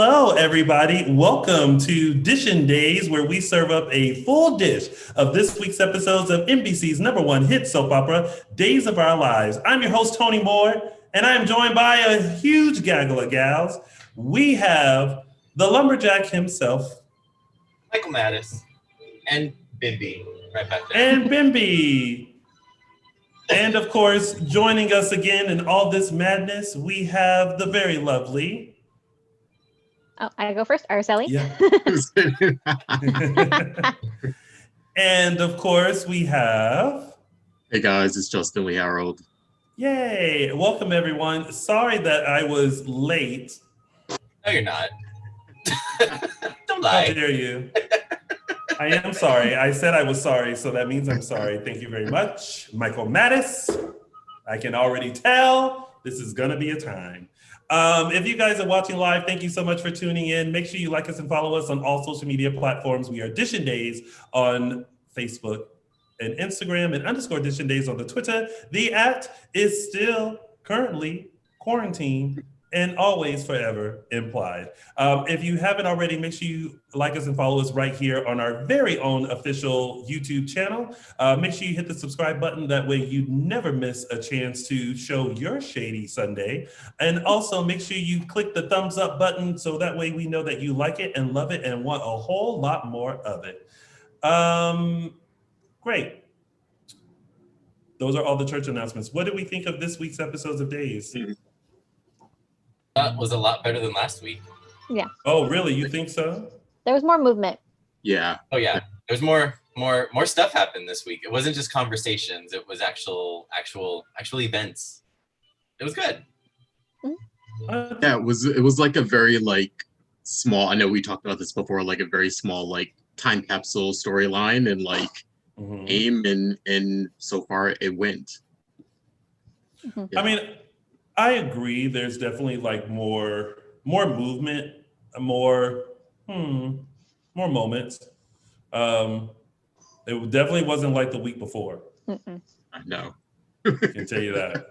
Hello, everybody. Welcome to Dishin Days, where we serve up a full dish of this week's episodes of NBC's #1 hit soap opera, Days of Our Lives. I'm your host, Tony Moore, and I am joined by a huge gaggle of gals. We have the lumberjack himself, Michael Mattis, and Bimby, right back there. And Bimby. And of course, joining us again in all this madness, we have the very lovely. Oh, I go first, Araceli. Yeah. And of course, we have. Hey guys, it's Justin Lee Harold. Yay! Welcome everyone. Sorry that I was late. No, you're not. Don't lie. How dare you? I am sorry. I said I was sorry, so that means I'm sorry. Thank you very much. Michael Mattis. I can already tell this is going to be a time. If you guys are watching live, thank you so much for tuning in. Make sure you like us and follow us on all social media platforms. We are Dishin Days on Facebook and Instagram and _Dishin Days on the Twitter. The @ is still currently quarantined and always forever implied. If you haven't already, make sure you like us and follow us right here on our very own official YouTube channel. Make sure you hit the subscribe button. That way you never miss a chance to show your shady Sunday. And also make sure you click the thumbs up button so that way we know that you like it and love it and want a whole lot more of it. Great. Those are all the church announcements. What did we think of this week's episodes of Days? Was a lot better than last week. Yeah. Oh, really? You think so? There was more movement. Yeah. Oh yeah. There's more stuff happened this week. It wasn't just conversations. It was actual events. It was good. Yeah, it was like a very small, I know we talked about this before, like a very small time capsule storyline and aim and so far it went. Mm-hmm. Yeah. I mean, I agree. There's definitely more movement, more moments. It definitely wasn't like the week before. Mm-mm. I know. I can tell you that.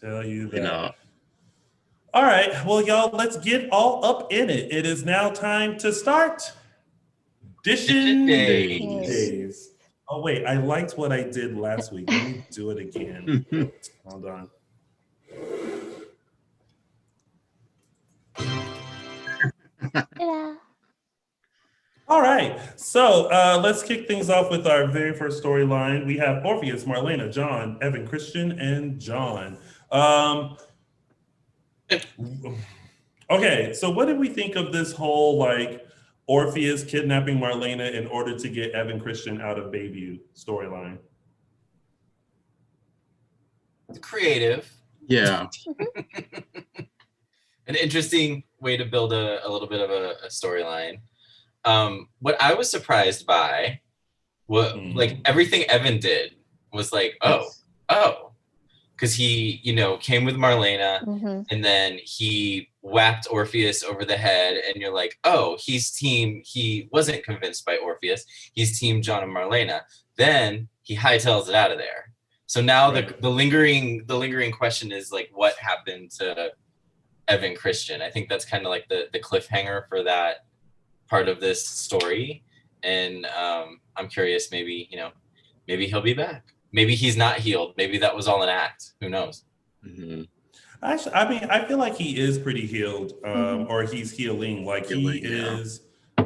You know. All right. Well, y'all, let's get all up in it. It is now time to start Dishin Days. Oh, wait. I liked what I did last week. Let me do it again. Hold on. Yeah. All right, so let's kick things off with our very first storyline. We have Orpheus, Marlena, John, Evan, Christian, and John. Okay, so what did we think of this whole Orpheus kidnapping Marlena in order to get Evan Christian out of Bayview storyline? Creative. Yeah. An interesting way to build a little bit of a storyline. What I was surprised by, everything Evan did was because he, came with Marlena and then he whacked Orpheus over the head and you're like, oh, he wasn't convinced by Orpheus. He's team John and Marlena. Then he hightails it out of there. So now the lingering question is what happened to Evan Christian? I think that's kind of the cliffhanger for that part of this story. And I'm curious, maybe he'll be back. Maybe he's not healed. Maybe that was all an act. Who knows? Mm-hmm. Actually, I mean, I feel like he is pretty healed, or he's healing. He is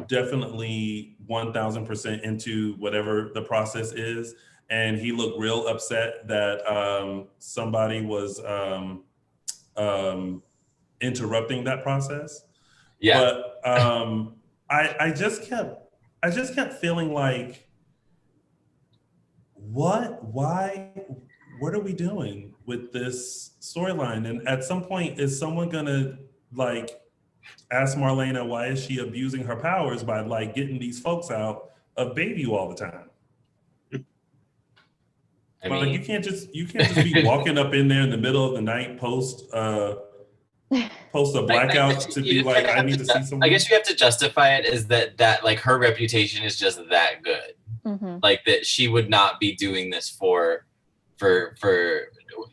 definitely 1,000% into whatever the process is. And he looked real upset that somebody was interrupting that process. Yeah. But I just kept feeling what are we doing with this storyline? And at some point, is someone gonna ask Marlena why is she abusing her powers by getting these folks out of Bayview all the time? I mean, you can't just be walking up in there in the middle of the night post a blackout to be I need to see someone. I guess you have to justify it as that her reputation is just that good. Mm-hmm. That she would not be doing this for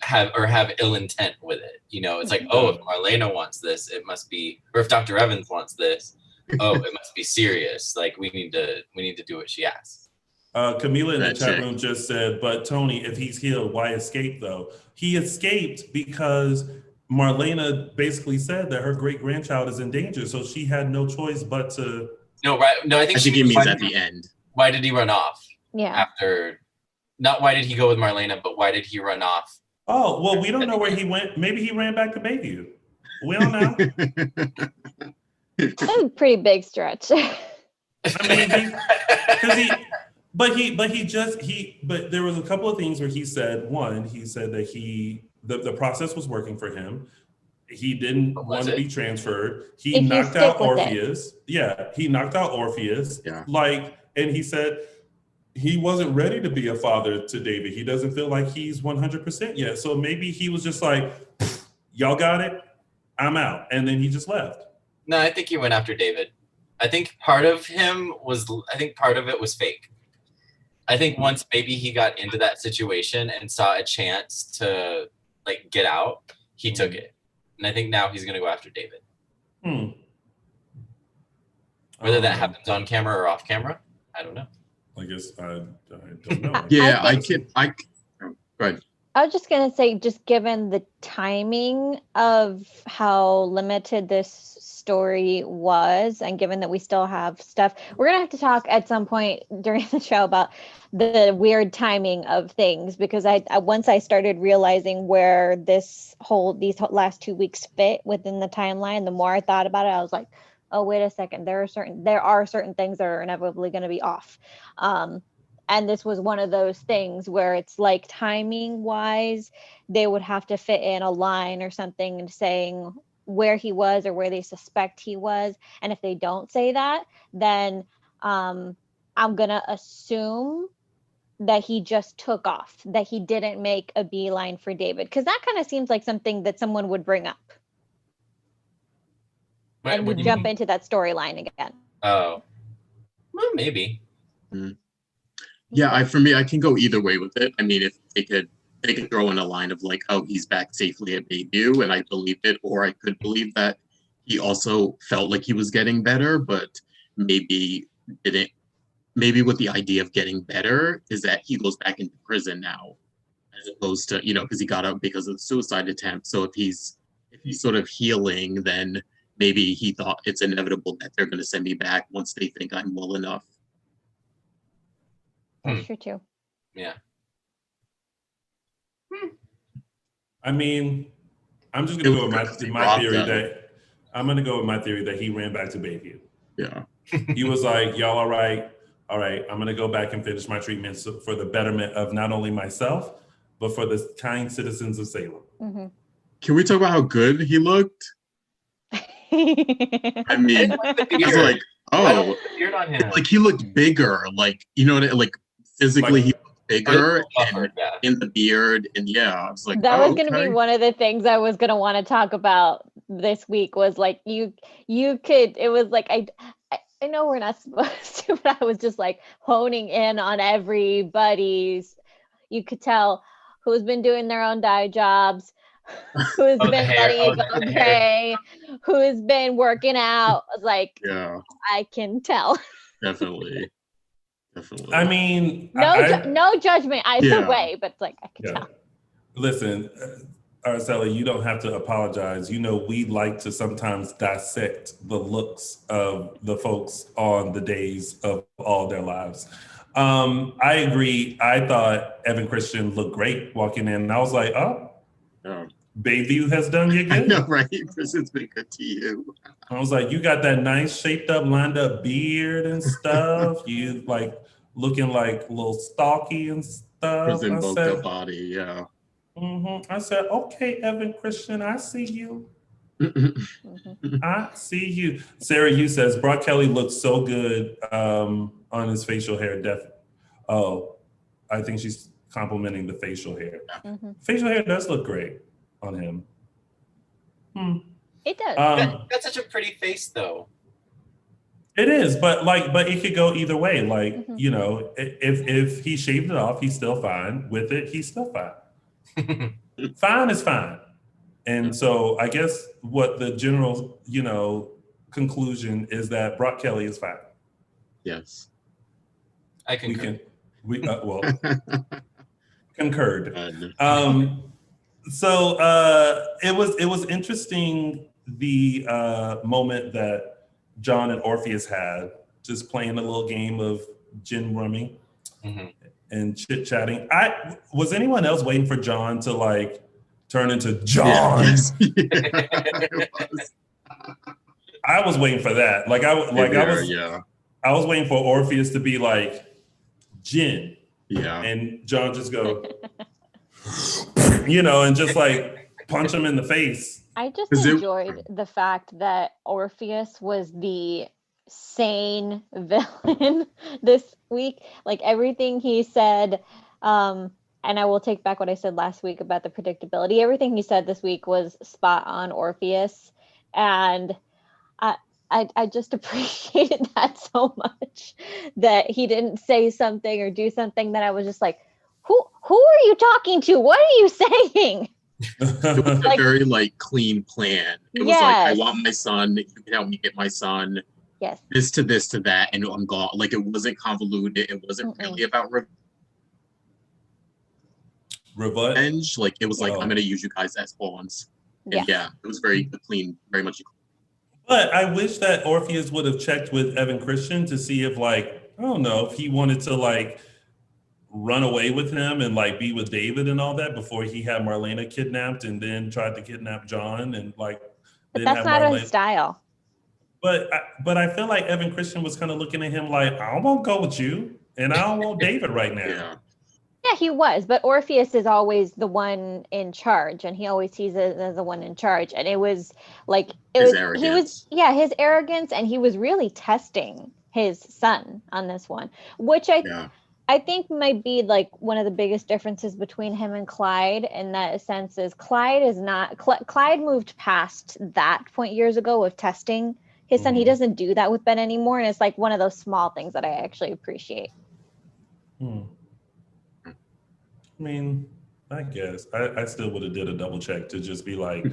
have ill intent with it. You know, it's like, oh, if Marlena wants this, it must be, or if Dr. Evans wants this, oh, it must be serious. Like we need to do what she asks. Camila in the chat room just said, but Tony, if he's healed, why escape though? He escaped because Marlena basically said that her great grandchild is in danger, so she had no choice but to. No, right? No, I think he means at the end. Why did he run off? Yeah. After, not why did he go with Marlena, but why did he run off? Oh well, we don't know where he went. Maybe he ran back to Bayview. We don't know. That's a pretty big stretch. I mean, but there was a couple of things where he said. One, he said that the process was working for him. He didn't want to be transferred. He knocked out Orpheus. Yeah, he knocked out Orpheus. Yeah. And he said he wasn't ready to be a father to David. He doesn't feel like he's 100% yet. So maybe he was just like, y'all got it, I'm out. And then he just left. No, I think he went after David. I think part of it was fake. I think once maybe he got into that situation and saw a chance to like get out, he took it. And I think now he's going to go after David. Whether that happens on camera or off camera, I don't know. I guess I don't know. Yeah, go ahead. I was just going to say, just given the timing of how limited this story was, and given that we still have stuff, we're going to have to talk at some point during the show about the weird timing of things, because I once I started realizing where these last 2 weeks fit within the timeline, the more I thought about it, I was like, oh, wait a second, there are certain things that are inevitably going to be off. And this was one of those things where it's like timing wise, they would have to fit in a line or something and saying where he was or where they suspect he was. And if they don't say that, then I'm going to assume that he just took off, that he didn't make a beeline for David. Because that kind of seems like something that someone would bring up. And we jump into that storyline again. Oh, well, maybe. Yeah, for me, I can go either way with it. I mean, if they could throw in a line of like, oh, he's back safely at Bayview, and I believed it, or I could believe that he also felt like he was getting better, but maybe didn't. Maybe what the idea of getting better is that he goes back into prison now, as opposed to, because he got out because of the suicide attempt. So if he's sort of healing, then maybe he thought it's inevitable that they're going to send me back once they think I'm well enough. That's true too. Yeah. I mean, I'm just gonna go with my theory that I'm gonna go with my theory that he ran back to Bayview. Yeah. He was like, y'all all right? All right, I'm gonna go back and finish my treatment for the betterment of not only myself, but for the kind citizens of Salem. Mm-hmm. Can we talk about how good he looked? I mean, I was like, oh, like he looked bigger, like, like physically he looked bigger in the beard, and I was like, that was going to be one of the things I was going to want to talk about this week, was like you could, it was like I know we're not supposed to, but I was just like honing in on everybody's, you could tell who's been doing their own dye jobs, who's been letting it go gray, who's been working out. Like, I can tell. Definitely. I mean, no judgment either way, but like I can tell. Listen, Araceli, you don't have to apologize. We like to sometimes dissect the looks of the folks on the days of all their lives. I agree. I thought Evan Christian looked great walking in, and I was like, Bayview has done you good. I know, right? Prison's been good to you. I was like, you got that nice shaped up, lined up beard and stuff. You like looking like a little stocky and stuff. Prison bulked up body, yeah. I said, okay, Evan Christian, I see you. I see you. Sarah Yu says, Brock Kelly looks so good on his facial hair. I think she's complimenting the facial hair. Facial hair does look great on him. It does. That's such a pretty face, though. It is, but it could go either way. Like, if he shaved it off, he's still fine. With it, he's still fine. fine is fine. And so I guess what the general, conclusion is that Brock Kelly is fine. Yes. I concur. Concurred. So it was interesting, the moment that John and Orpheus had, just playing a little game of gin rummy and chit chatting. Was anyone else waiting for John to like turn into John? I was waiting for that. I was waiting for Orpheus to be like gin. Yeah. And John just go, and just like punch him in the face. I just enjoyed the fact that Orpheus was the sane villain this week. Like everything he said, and I will take back what I said last week about the predictability. Everything he said this week was spot on Orpheus. And I just appreciated that so much, that he didn't say something or do something that I was just like, who are you talking to? What are you saying? It was a very clean plan. It was like, I want my son. You can help me get my son. Yes. This to that, and I'm gone. Like, it wasn't convoluted. It wasn't really about revenge. Like, it was like, I'm going to use you guys as pawns. And it was very clean, very much. But I wish that Orpheus would have checked with Evan Christian to see if, I don't know, if he wanted to, run away with him and, be with David and all that before he had Marlena kidnapped and then tried to kidnap John and, But that's not his style. But I feel like Evan Christian was kind of looking at him like, I won't go with you, and I don't want David right now. Yeah, he was, but Orpheus is always the one in charge, and he always sees it as the one in charge. And it was his arrogance, and he was really testing his son on this one, which I think might be one of the biggest differences between him and Clyde in that sense is Clyde moved past that point years ago of testing his son. He doesn't do that with Ben anymore, and it's one of those small things that I actually appreciate. I mean, I guess I still would have did a double check to just be like,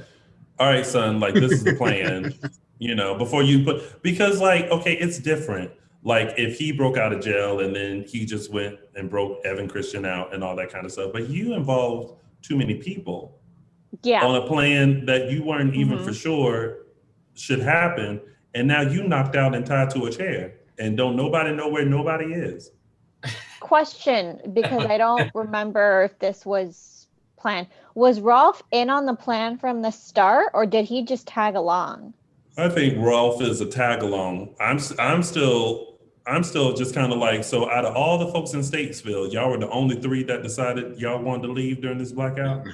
all right, son, this is the plan, before you because okay, it's different. If he broke out of jail and then he just went and broke Evan Christian out and all that kind of stuff, but you involved too many people on a plan that you weren't even for sure should happen. And now you knocked out and tied to a chair and don't nobody know where nobody is. Question, because I don't remember if this was planned. Was Rolf in on the plan from the start, or did he just tag along? I think Rolf is a tag along. I'm still just kind of so out of all the folks in Statesville, y'all were the only three that decided y'all wanted to leave during this blackout.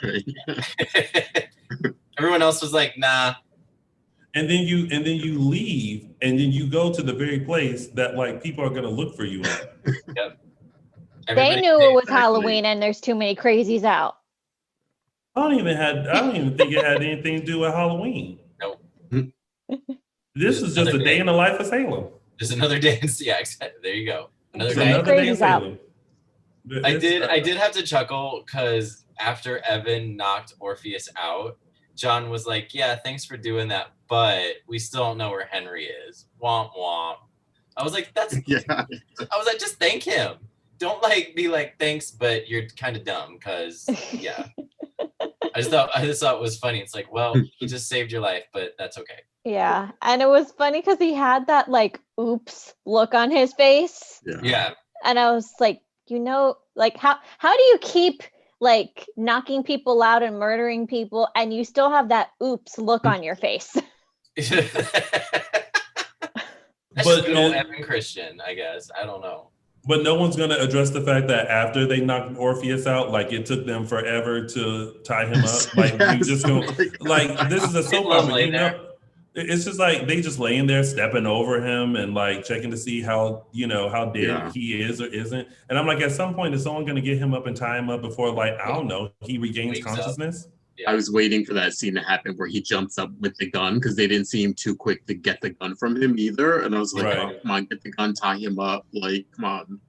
Everyone else was like, nah. And then you leave, and then you go to the very place that people are gonna look for you at. Yep. They knew it was Halloween and there's too many crazies out. I don't even think it had anything to do with Halloween. Nope. This is just a day in the life of Salem. Just another day. Yeah, exactly. There you go. Another day in Salem. I did have to chuckle because after Evan knocked Orpheus out, John was like, yeah, thanks for doing that, but we still don't know where Henry is. Womp womp. I was like, I was like, just thank him. Don't be like, thanks, but you're kind of dumb because, I just thought it was funny. It's like, well, he just saved your life, but that's okay. Yeah. And it was funny because he had that oops look on his face. Yeah. And I was like, how do you keep knocking people out and murdering people and you still have that oops look on your face? That's just good old Evan Christian, I guess. I don't know. But no one's going to address the fact that after they knocked Orpheus out, it took them forever to tie him up. You just go, this is a soap opera, It's just they just laying there stepping over him and checking to see how dead he is or isn't. And I'm at some point, is someone going to get him up and tie him up before I don't know, he regains consciousness? I was waiting for that scene to happen where he jumps up with the gun because they didn't seem too quick to get the gun from him either. And I was like, oh, come on, get the gun, tie him up. Come on.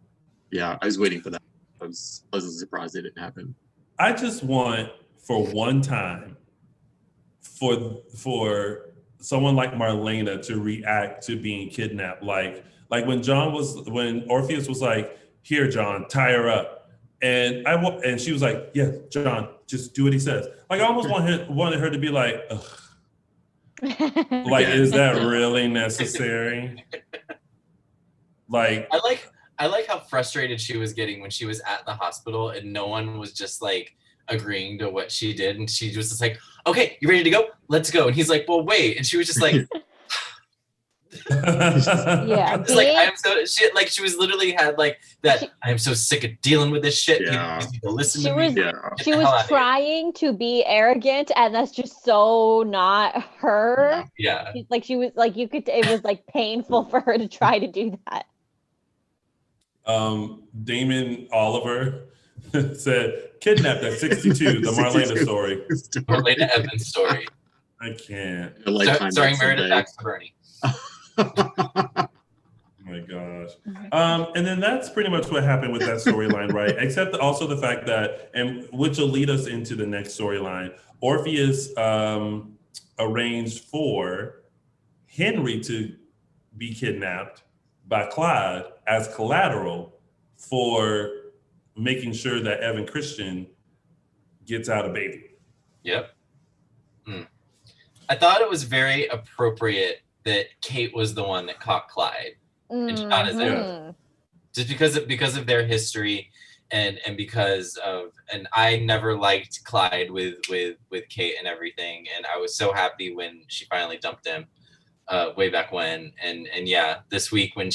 Yeah, I was waiting for that. I was pleasantly surprised it didn't happen. I just want for one time for someone like Marlena to react to being kidnapped. Like when Orpheus was like, "Here, John, tie her up," and she was like, "Yeah, John, just do what he says." Like I almost wanted her to be like, ugh. Like, is that really necessary? Like, I like how frustrated she was getting when she was at the hospital and no one was just like agreeing to what she did, and she was just like, "Okay, you ready to go? Let's go." And he's like, "Well, wait," and she was just like, Yeah, it's like I am so shit. Like she was literally had like that. I am so sick of dealing with this shit. Yeah. People just need to listen to me. She was trying to be arrogant, and that's just so not her. Yeah. Like she was like you could. It was like painful for her to try to do that. Damon Oliver said, "Kidnapped at 62, the Marlena story." Marlena Evans story. I can't. Starring Meredith Baxter Burney. Oh my gosh. And then that's pretty much what happened with that storyline, right? Except also the fact that, and which will lead us into the next storyline, Orpheus arranged for Henry to be kidnapped by Clyde as collateral for making sure that Evan Christian gets out a baby. Yep. I thought it was very appropriate that Kate was the one that caught Clyde and shot his head. Just because of their history and because of, and I never liked Clyde with Kate and everything, and I was so happy when she finally dumped him way back when, and yeah, this week when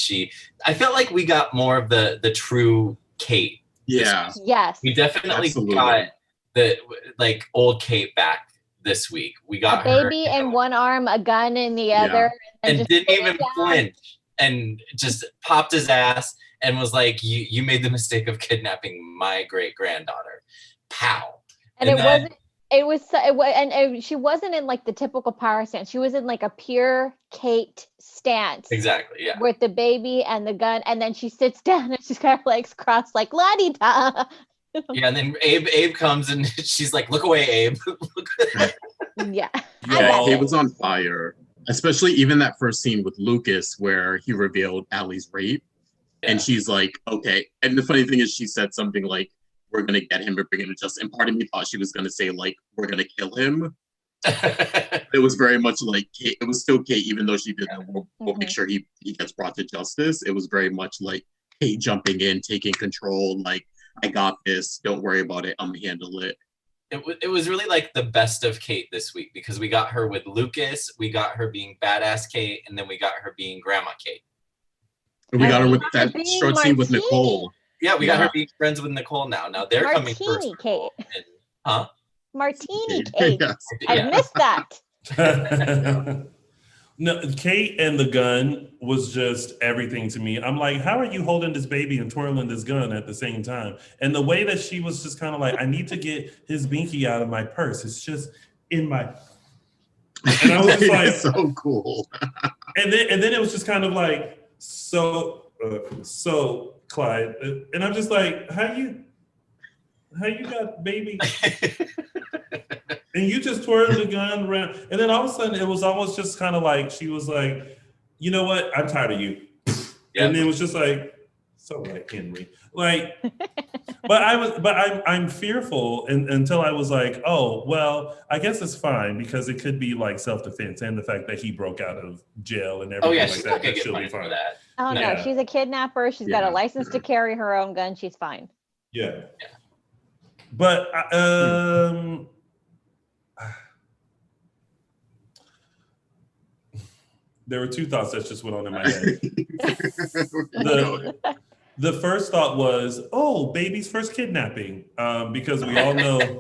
I felt like we got more of the true Kate. Yes, we definitely got the like old Kate back this week. We got a baby in one arm, a gun in the other, and didn't even flinch, and just popped his ass and was like, "You made the mistake of kidnapping my great granddaughter." Pow. And she wasn't in like the typical power stance. She was in like a pure Kate stance. Exactly. Yeah. With the baby and the gun, and then she sits down and she's got her legs crossed, like la di da. Yeah, and then Abe comes and she's like, "Look away, Abe." Yeah. Abe was on fire. Especially even that first scene with Lucas where he revealed Allie's rape. Yeah. And she's like, okay. And the funny thing is she said something like, "We're going to get him or bring him to justice." And part of me thought she was going to say, like, "We're going to kill him." It was very much like Kate. It was still Kate, even though she did that. We'll make sure he gets brought to justice. It was very much like Kate jumping in, taking control, like, "I got this. Don't worry about it. I'm going to handle it." It was really like the best of Kate this week because we got her with Lucas, we got her being badass Kate, and then we got her being grandma Kate. And we got her with that short scene with Nicole. Yeah, we got her being friends with Nicole now. Now they're coming first. Kate. Martini Kate. Kate. Yes. I missed that. No, Kate and the gun was just everything to me. I'm like, how are you holding this baby and twirling this gun at the same time? And the way that she was just kind of like, I need to get his binky out of my purse. It's just in my. And I was just like, so cool. and then it was just kind of like, so Clyde, and I'm just like, how you got baby? And you just twirled the gun around. And then all of a sudden, it was almost just kind of like, she was like, "You know what? I'm tired of you." Yep. And it was just like, so like Henry. Like, I'm fearful until I was like, oh, well, I guess it's fine because it could be like self-defense and the fact that he broke out of jail and everything like that. That she'll be fine. That. Oh, no, she's a kidnapper. She's got a license to carry her own gun. She's fine. Yeah. But, there were two thoughts that just went on in my head. The first thought was, oh, baby's first kidnapping, because we all know.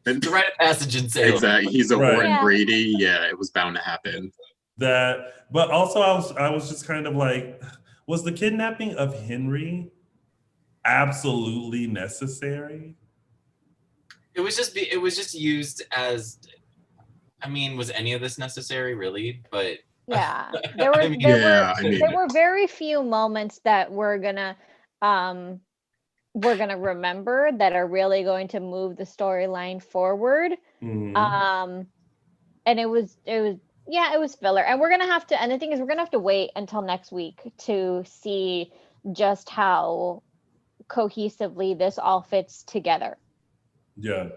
It's a rite of passage in Salem. Exactly. He's a Warren Brady. Yeah, it was bound to happen. But also I was just kind of like, was the kidnapping of Henry absolutely necessary? It was just used as, I mean, was any of this necessary really? But yeah, there were very few moments that were gonna we're going to remember, that are really going to move the storyline forward. And it was filler. And we're going to have to, and the thing is, we're going to have to wait until next week to see just how cohesively this all fits together. Yeah.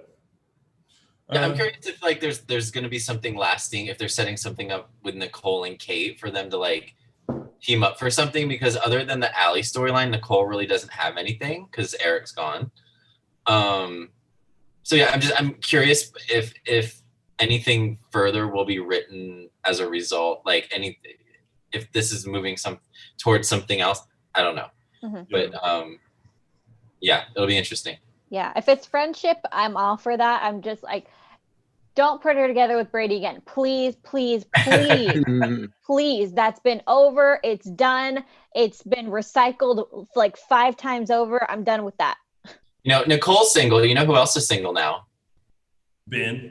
I'm curious if like there's going to be something lasting, if they're setting something up with Nicole and Kate for them to like team up for something, because other than the Allie storyline, Nicole really doesn't have anything because Eric's gone. So yeah, I'm curious if anything further will be written as a result, like anything, if this is moving towards something else. I don't know. But yeah, it'll be interesting. Yeah, if it's friendship, I'm all for that. I'm just like, don't put her together with Brady again. Please, please, please, please. That's been over. It's done. It's been recycled like 5 times over. I'm done with that. You know, Nicole's single. You know who else is single now? Ben.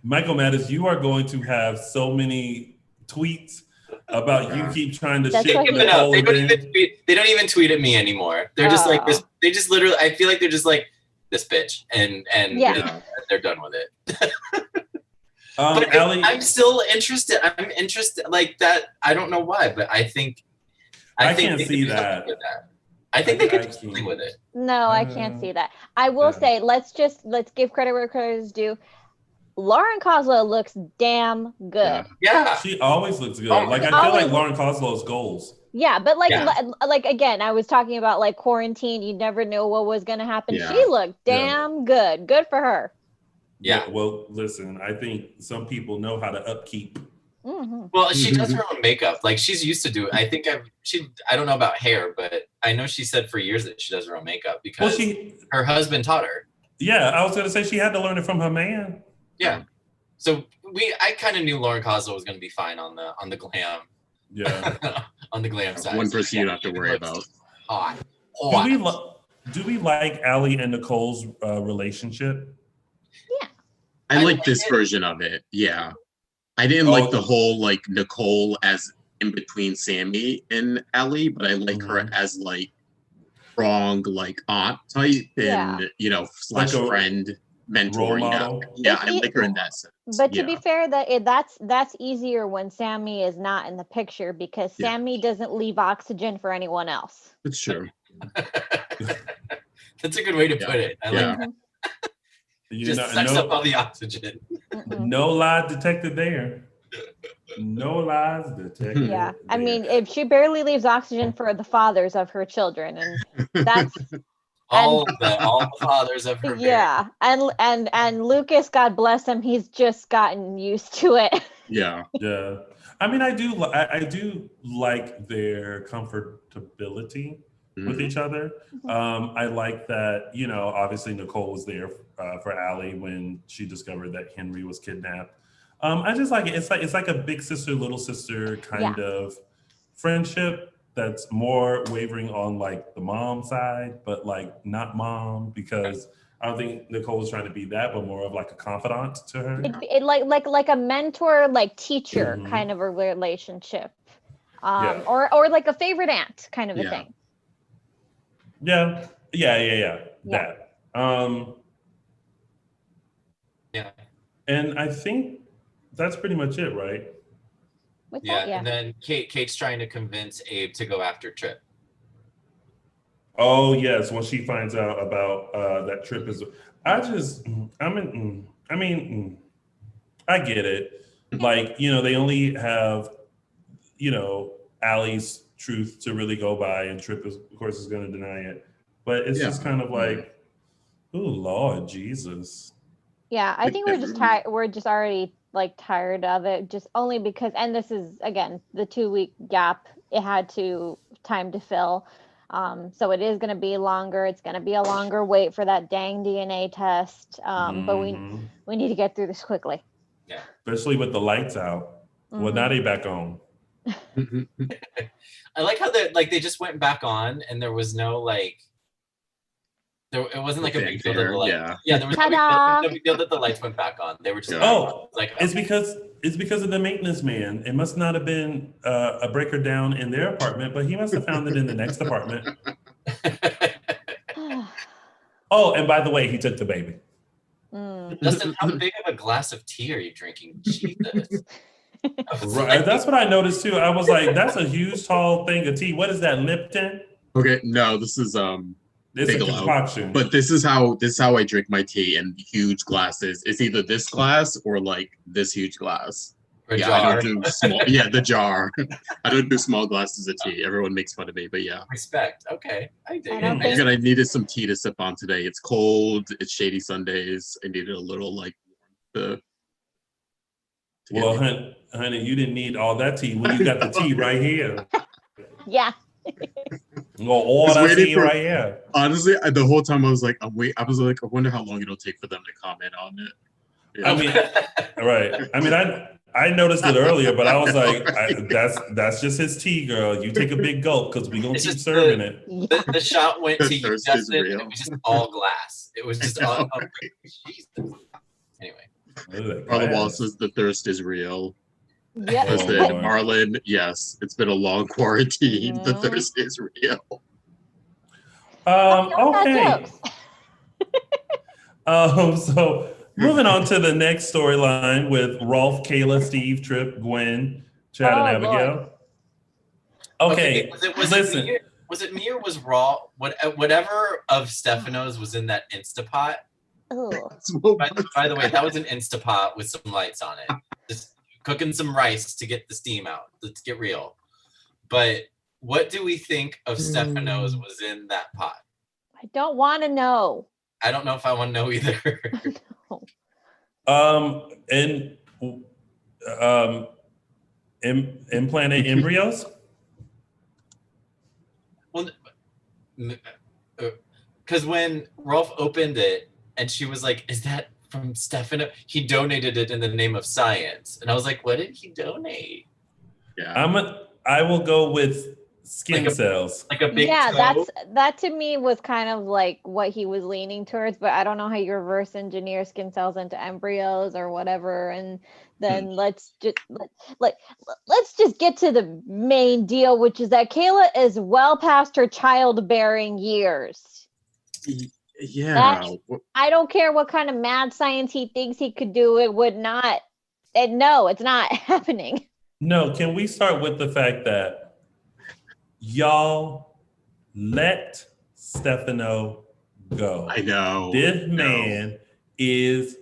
Michael Mattis, you are going to have so many tweets about you keep trying to shake Nicole. They don't even tweet at me anymore. They're just like this. They just literally, I feel like they're just like, this bitch, and they're done with it. But Allie, I'm still interested. I'm interested like that. I don't know why, but I think I can't see that. I think they could do something with it. No, I can't see that. I will say, let's give credit where credit is due. Lauren Kozlow looks damn good. Yeah. She always looks good. Like I feel like Lauren Koslow's goals. Yeah, but like again, I was talking about like quarantine. You never know what was going to happen. Yeah. She looked damn good. Good for her. Yeah. Well, listen, I think some people know how to upkeep. Well, she does her own makeup. Like she's used to do it. I think I don't know about hair, but I know she said for years that she does her own makeup because her husband taught her. Yeah, I was going to say she had to learn it from her man. Yeah. So I kind of knew Lauren Kozlow was going to be fine on the glam. Yeah. On the glam side. One person you don't have to worry about. Hot. Do we like Allie and Nicole's relationship? Yeah. I like this version of it. Yeah. I didn't like the whole like Nicole as in between Sammy and Allie, but I like her as like strong like aunt type and slash friend. Mentor, I like her in that sense. But to be fair, that's easier when Sammy is not in the picture because Sammy doesn't leave oxygen for anyone else. That's true. That's a good way to put it. I like that. Just sucks up all the oxygen. No lies detected there. No lies detected. Yeah, I mean, if she barely leaves oxygen for the fathers of her children, and that's. all the fathers of her marriage. And Lucas, God bless him, he's just gotten used to it. Yeah. I mean, I do like their comfortability with each other. I like that, obviously Nicole was there for Allie when she discovered that Henry was kidnapped. I just like it. It's like a big sister, little sister kind of friendship. That's more wavering on like the mom side, but like not mom, because I don't think Nicole was trying to be that, but more of like a confidant to her. It like a mentor, like teacher kind of a relationship, or like a favorite aunt kind of a thing. Yeah. That. And I think that's pretty much it, right? And then Kate's trying to convince Abe to go after Trip. Oh yes, when she finds out about that Trip is, I get it. Like they only have Allie's truth to really go by, and Trip is of course going to deny it. But it's just kind of like, oh Lord Jesus. Yeah, I think we're just already like tired of it, just only because, and this is again the 2-week gap it had time to fill, so it is going to be longer. It's going to be a longer wait for that dang DNA test, but we need to get through this quickly. Yeah, especially with the lights out. Well, now they back on. I like how they just went back on and there was no like It wasn't like a big deal that fanfare, the lights. yeah. Yeah, there was Ta-da! no big deal that the lights went back on. They were just like, it's because of the maintenance man. It must not have been a breaker down in their apartment, but he must have found it in the next apartment. Oh, and by the way, he took the baby. Dustin, how big of a glass of tea are you drinking? Jesus. Right, that's what I noticed too. I was like, that's a huge tall thing of tea. What is that, Lipton? Okay, no, this is It's a Bigelow. concoction. But this is how I drink my tea in huge glasses. It's either this glass or like this huge glass. Jar. I don't do small. Yeah, the jar. I don't do small glasses of tea. Everyone makes fun of me, but yeah. Respect. Okay, I dig it. I needed some tea to sip on today. It's cold. It's shady Sundays. I needed a little like the. Well, honey, you didn't need all that tea when you got the tea right here. Yeah. All that tea right here. Honestly, the whole time I was like, I wonder how long it'll take for them to comment on it. Yeah. I mean, right. I mean, I noticed it earlier, but I was like, that's just his tea, girl. You take a big gulp because we're going to keep serving it. The shot went to you, Justin, and it was just all glass. It was just all Jesus. Anyway. Marlon Wall says the thirst is real. Yeah. Listen, Marlon, yes, it's been a long quarantine. The thirst is real. Okay. So moving on to the next storyline with Rolf, Kayla, Steve, Trip, Gwen, Chad, and Abigail. Okay, was it me or was Raw? Whatever of Stefano's was in that Instapot. By the way, that was an Instapot with some lights on it. Just cooking some rice to get the steam out. Let's get real. But what do we think of Stefano's was in that pot? I don't want to know. I don't know if I want to know either. Implanted embryos? Well, because when Rolf opened it and she was like, "Is that from Stefano?" He donated it in the name of science, and I was like, "What did he donate?" Yeah, I will go with skin cells. Like a big toe? that to me was kind of like what he was leaning towards, but I don't know how you reverse engineer skin cells into embryos or whatever. And then let's just get to the main deal, which is that Kayla is well past her childbearing years. Yeah. I don't care what kind of mad science he thinks he could do, it would not. And no, it's not happening. No, can we start with the fact that y'all let Stefano go? I know. This man is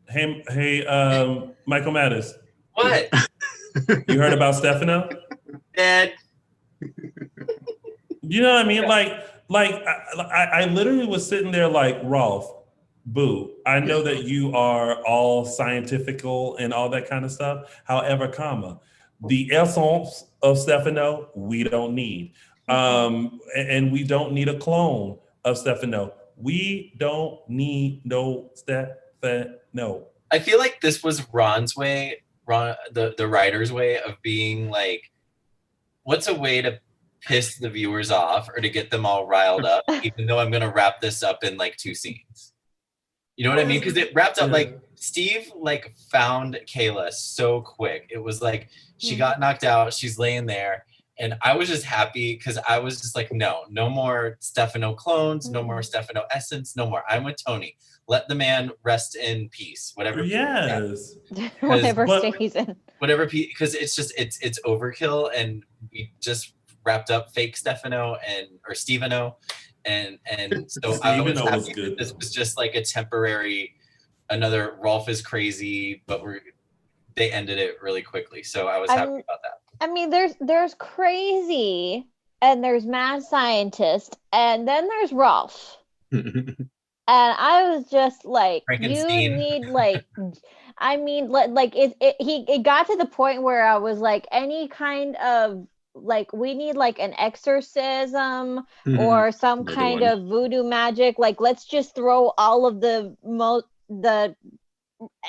hey Michael Mattis. What? You heard about Stefano? Dead. You know what I mean? Like I literally was sitting there like, Rolf, boo, I know that you are all scientifical and all that kind of stuff. However, the essence of Stefano, we don't need. And we don't need a clone of Stefano. We don't need no Stefano. I feel like this was Ron's way, the writer's way of being like, what's a way to piss the viewers off or to get them all riled up, even though I'm going to wrap this up in like 2 scenes. You know what I mean? Because it wrapped up like Steve like found Kayla so quick. It was like she got knocked out. She's laying there. And I was just happy because I was just like, no more Stefano clones, no more Stefano essence, no more. I'm with Tony. Let the man rest in peace. Whatever. Yes. Whatever state in. Whatever, because it's just it's overkill, and we just wrapped up fake Stefano or Steveno. And so I was happy that this was just like a temporary, another Rolf is crazy, but they ended it really quickly. So I was happy about that. I mean, there's crazy and there's mad scientist and then there's Rolf. And I was just like, you need like, I mean, like it got to the point where I was like, any kind of like, we need like an exorcism or some kind of voodoo magic. Like, let's just throw all of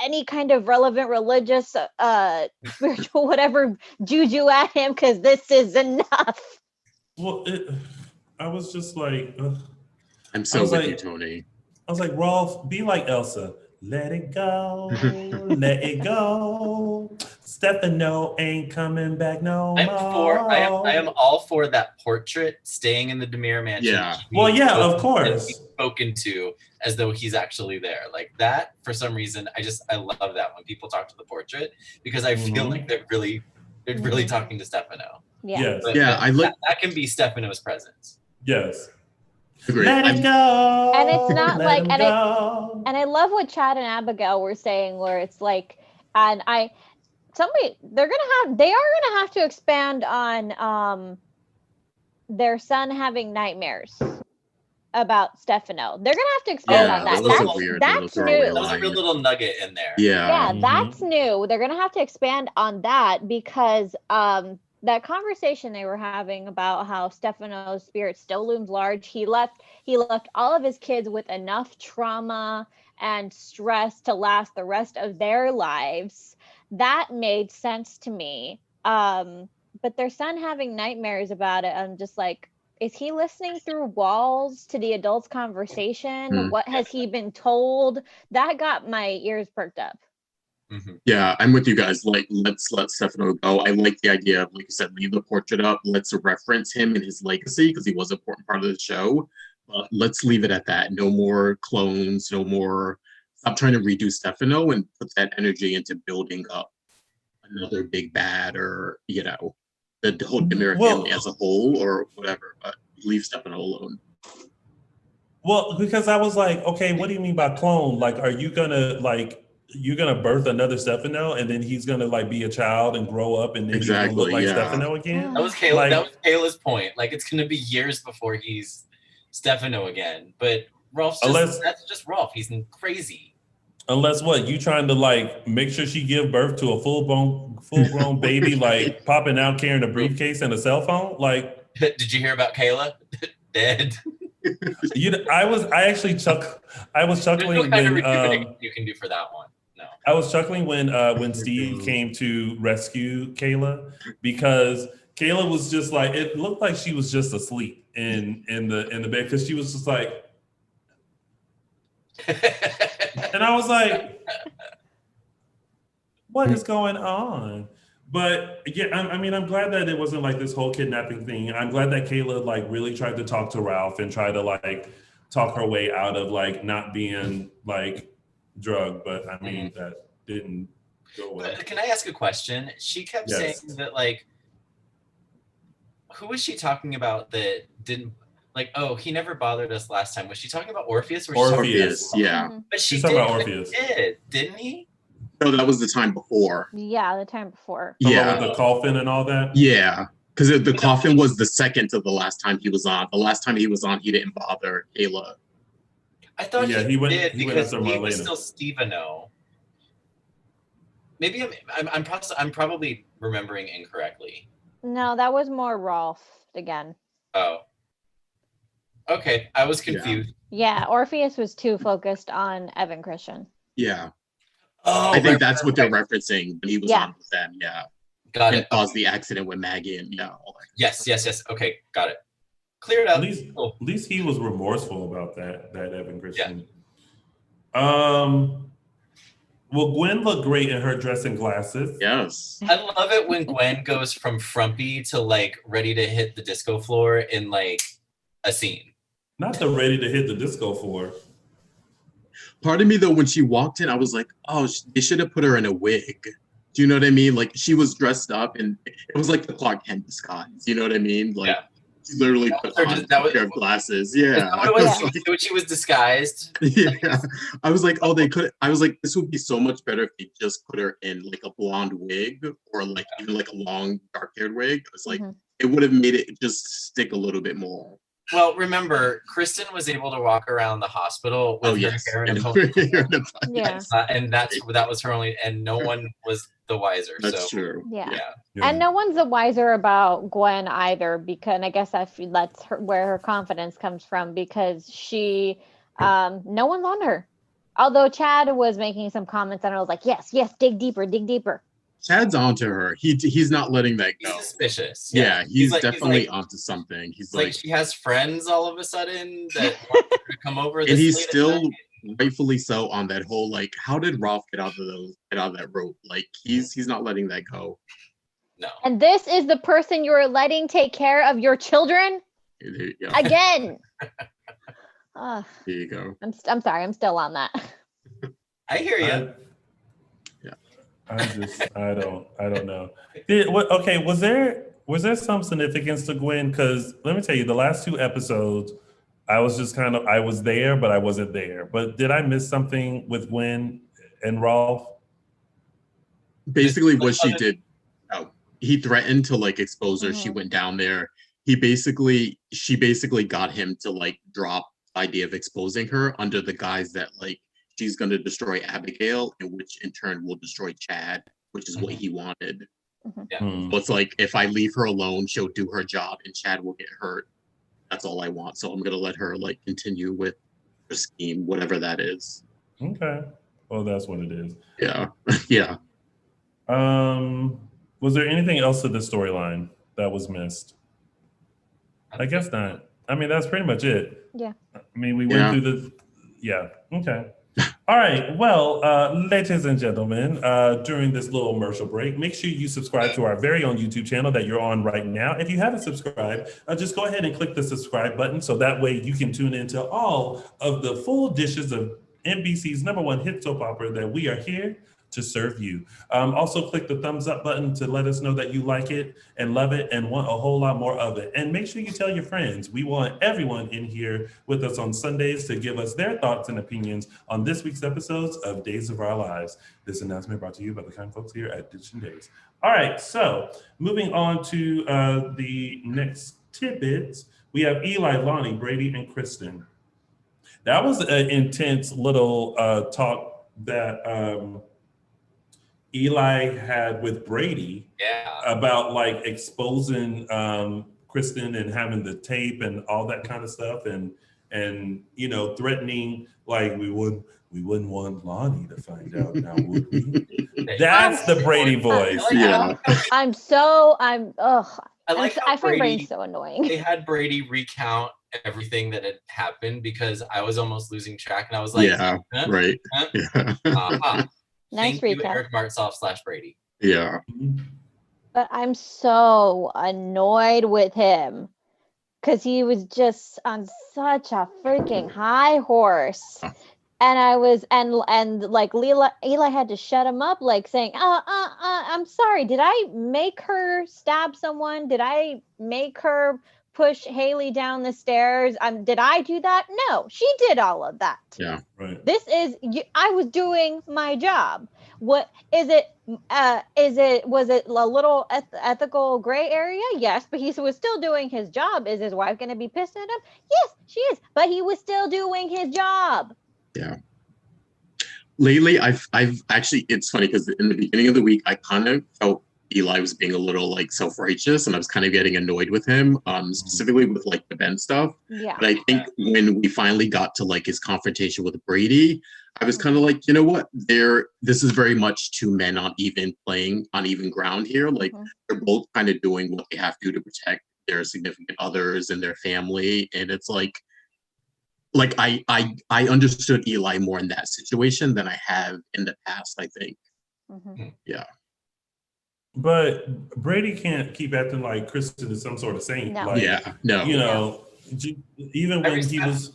any kind of relevant religious, spiritual, whatever juju at him, because this is enough. Well, I was just like, ugh. I'm so with you, Tony. I was like, Rolf, be like Elsa. Let it go, let it go. Stefano ain't coming back no more. I am all for that portrait staying in the Demir mansion. Yeah. Well, yeah, of course. Spoken to as though he's actually there. Like that, for some reason, I love that when people talk to the portrait because I feel like they're really talking to Stefano. Yeah. Yes. But I like that can be Stefano's presence. Yes. Agreed. Let it go. And it's not like, and I love what Chad and Abigail were saying, where it's like, and they are gonna have to expand on their son having nightmares about Stefano. They're gonna have to expand on that. That's new. That was a real little nugget in there. Yeah. Yeah, that's new. They're gonna have to expand on that because that conversation they were having about how Stefano's spirit still looms large. He left all of his kids with enough trauma and stress to last the rest of their lives. That made sense to me. But their son having nightmares about it, I'm just like, is he listening through walls to the adults' conversation? What has he been told? That got my ears perked up. Yeah, I'm with you guys. Like, let's let Stefano go. I like the idea of, like you said, leave the portrait up. Let's reference him and his legacy because he was an important part of the show. But let's leave it at that. No more clones. No more. Stop trying to redo Stefano and put that energy into building up another big bad, or the whole Demir family as a whole, or whatever. But leave Stefano alone. Well, because I was like, okay, what do you mean by clone? Like, are you gonna you're gonna birth another Stefano, and then he's gonna be a child and grow up, and then he's gonna look like Stefano again? That was Kayla. That was Kayla's point. Like, it's gonna be years before he's Stefano again. But Rolf's that's just Rolf. He's crazy. Unless you trying to make sure she give birth to a full grown baby, popping out carrying a briefcase and a cell phone? Did you hear about Kayla? Dead. I was chuckling when you can do for that one. No. I was chuckling when Steve came to rescue Kayla, because Kayla was just it looked like she was just asleep in the bed, because she was just like, and I was like, what is going on? But yeah, I'm glad that it wasn't this whole kidnapping thing. I'm glad that Kayla really tried to talk to Ralph and try to talk her way out of not being drugged. But that didn't go well. Can I ask a question? She kept saying that who was she talking about that didn't he never bothered us last time? Was she talking about Orpheus? Orpheus, yeah. But she's talking about Orpheus. Didn't he? No, that was the time before. Yeah, the time before. Yeah, with the coffin and all that. Yeah, because the coffin was the second to the last time he was on. The last time he was on, he didn't bother Kayla. I thought he did because he was still Stefano. Maybe I'm probably remembering incorrectly. No, that was more Rolf again. Oh. Okay, I was confused. Yeah, Orpheus was too focused on Evan Christian. Yeah. Oh, I think that's what they're referencing when he was on with them. Yeah. Got it. Caused the accident with Maggie and all that. Yes. Okay, got it. Cleared up. At least he was remorseful about that Evan Christian. Yeah. Well, Gwen looked great in her dress and glasses. Yes. I love it when Gwen goes from frumpy to ready to hit the disco floor in a scene. Not the ready to hit the disco floor. Part of me, though, when she walked in, I was like, oh, they should have put her in a wig. Do you know what I mean? She was dressed up, and it was like the Clark Kent disguise. You know what I mean? She literally put on a pair of glasses. Yeah. She was disguised. Yeah. I was like, oh, they could. I was like, this would be so much better if they just put her in a blonde wig, or even a long dark-haired wig. It was it would have made it just stick a little bit more. Well, remember, Kristen was able to walk around the hospital with her hair in a ponytail. Yeah. And that was her only, and no one was the wiser. That's true. Yeah. And no one's the wiser about Gwen either, because I guess that's where her confidence comes from, because she, no one's on her. Although Chad was making some comments and I was like, yes, dig deeper. Chad's onto her. He's not letting that He's go. suspicious. Yeah, he's definitely onto something. He's like she has friends all of a sudden that want her to come over. And he's still rightfully so on that whole like, how did Ralph get out of that rope? Like he's not letting that go. No. And this is the person you're letting take care of your children? Again. There you go. I'm sorry, I'm still on that. I hear you. I don't know. Was there some significance to Gwen? Because let me tell you, the last 2 episodes, I was just I was there, but I wasn't there. But did I miss something with Gwen and Rolf? Basically, what she did, he threatened to like expose her. She went down there. She basically got him to like drop the idea of exposing her under the guise that like she's going to destroy Abigail, and which in turn will destroy Chad, which is what he wanted. Yeah. So it's like, if I leave her alone, she'll do her job and Chad will get hurt. That's all I want. So I'm going to let her like continue with her scheme, whatever that is. Okay. Well, that's what it is. Yeah. Yeah. Was there anything else to the storyline that was missed? I guess not. I mean, that's pretty much it. Yeah. I mean, we went through the... Yeah. Okay. All right. Well, ladies and gentlemen, during this little commercial break, make sure you subscribe to our very own YouTube channel that you're on right now. If you haven't subscribed, just go ahead and click the subscribe button so that way you can tune into all of the full dishes of NBC's #1 hit soap opera that we are here to serve you. Also click the thumbs up button to let us know that you like it and love it and want a whole lot more of it. And make sure you tell your friends. We want everyone in here with us on Sundays to give us their thoughts and opinions on this week's episodes of Days of Our Lives. This announcement brought to you by the kind folks here at Dishin Days. All right, so moving on to the next tidbits, we have Eli, Lonnie, Brady, and Kristen. That was an intense little talk that Eli had with Brady about like exposing Kristen and having the tape and all that kind of stuff and you know, threatening like we wouldn't want Lonnie to find out now, would we? That's the Brady voice. Yeah. I find Brady so annoying. They had Brady recount everything that had happened because I was almost losing track and I was like, right. Uh-huh. Nice Thank you, recap. Eric Martsolf / Brady. Yeah. But I'm so annoyed with him because he was just on such a freaking high horse. And I was, and like Eli had to shut him up, like saying, I'm sorry. Did I make her stab someone? Did I make her push Haley down the stairs? Did I do that? No, she did all of that. Yeah. Right. I was doing my job. What is it? Was it a little ethical gray area? Yes, but he was still doing his job. Is his wife going to be pissed at him? Yes, she is. But he was still doing his job. Yeah. Lately, I've actually, it's funny because in the beginning of the week, I kind of felt Eli was being a little like self-righteous and I was kind of getting annoyed with him, specifically with like the Ben stuff. Yeah. But I think when we finally got to like his confrontation with Brady, I was kind of like, you know what, this is very much two men on even ground here. Like they're both kind of doing what they have to protect their significant others and their family. And it's like I understood Eli more in that situation than I have in the past, I think. Yeah. But Brady can't keep acting like Kristen is some sort of saint. No. Like, no. You know, even when he was...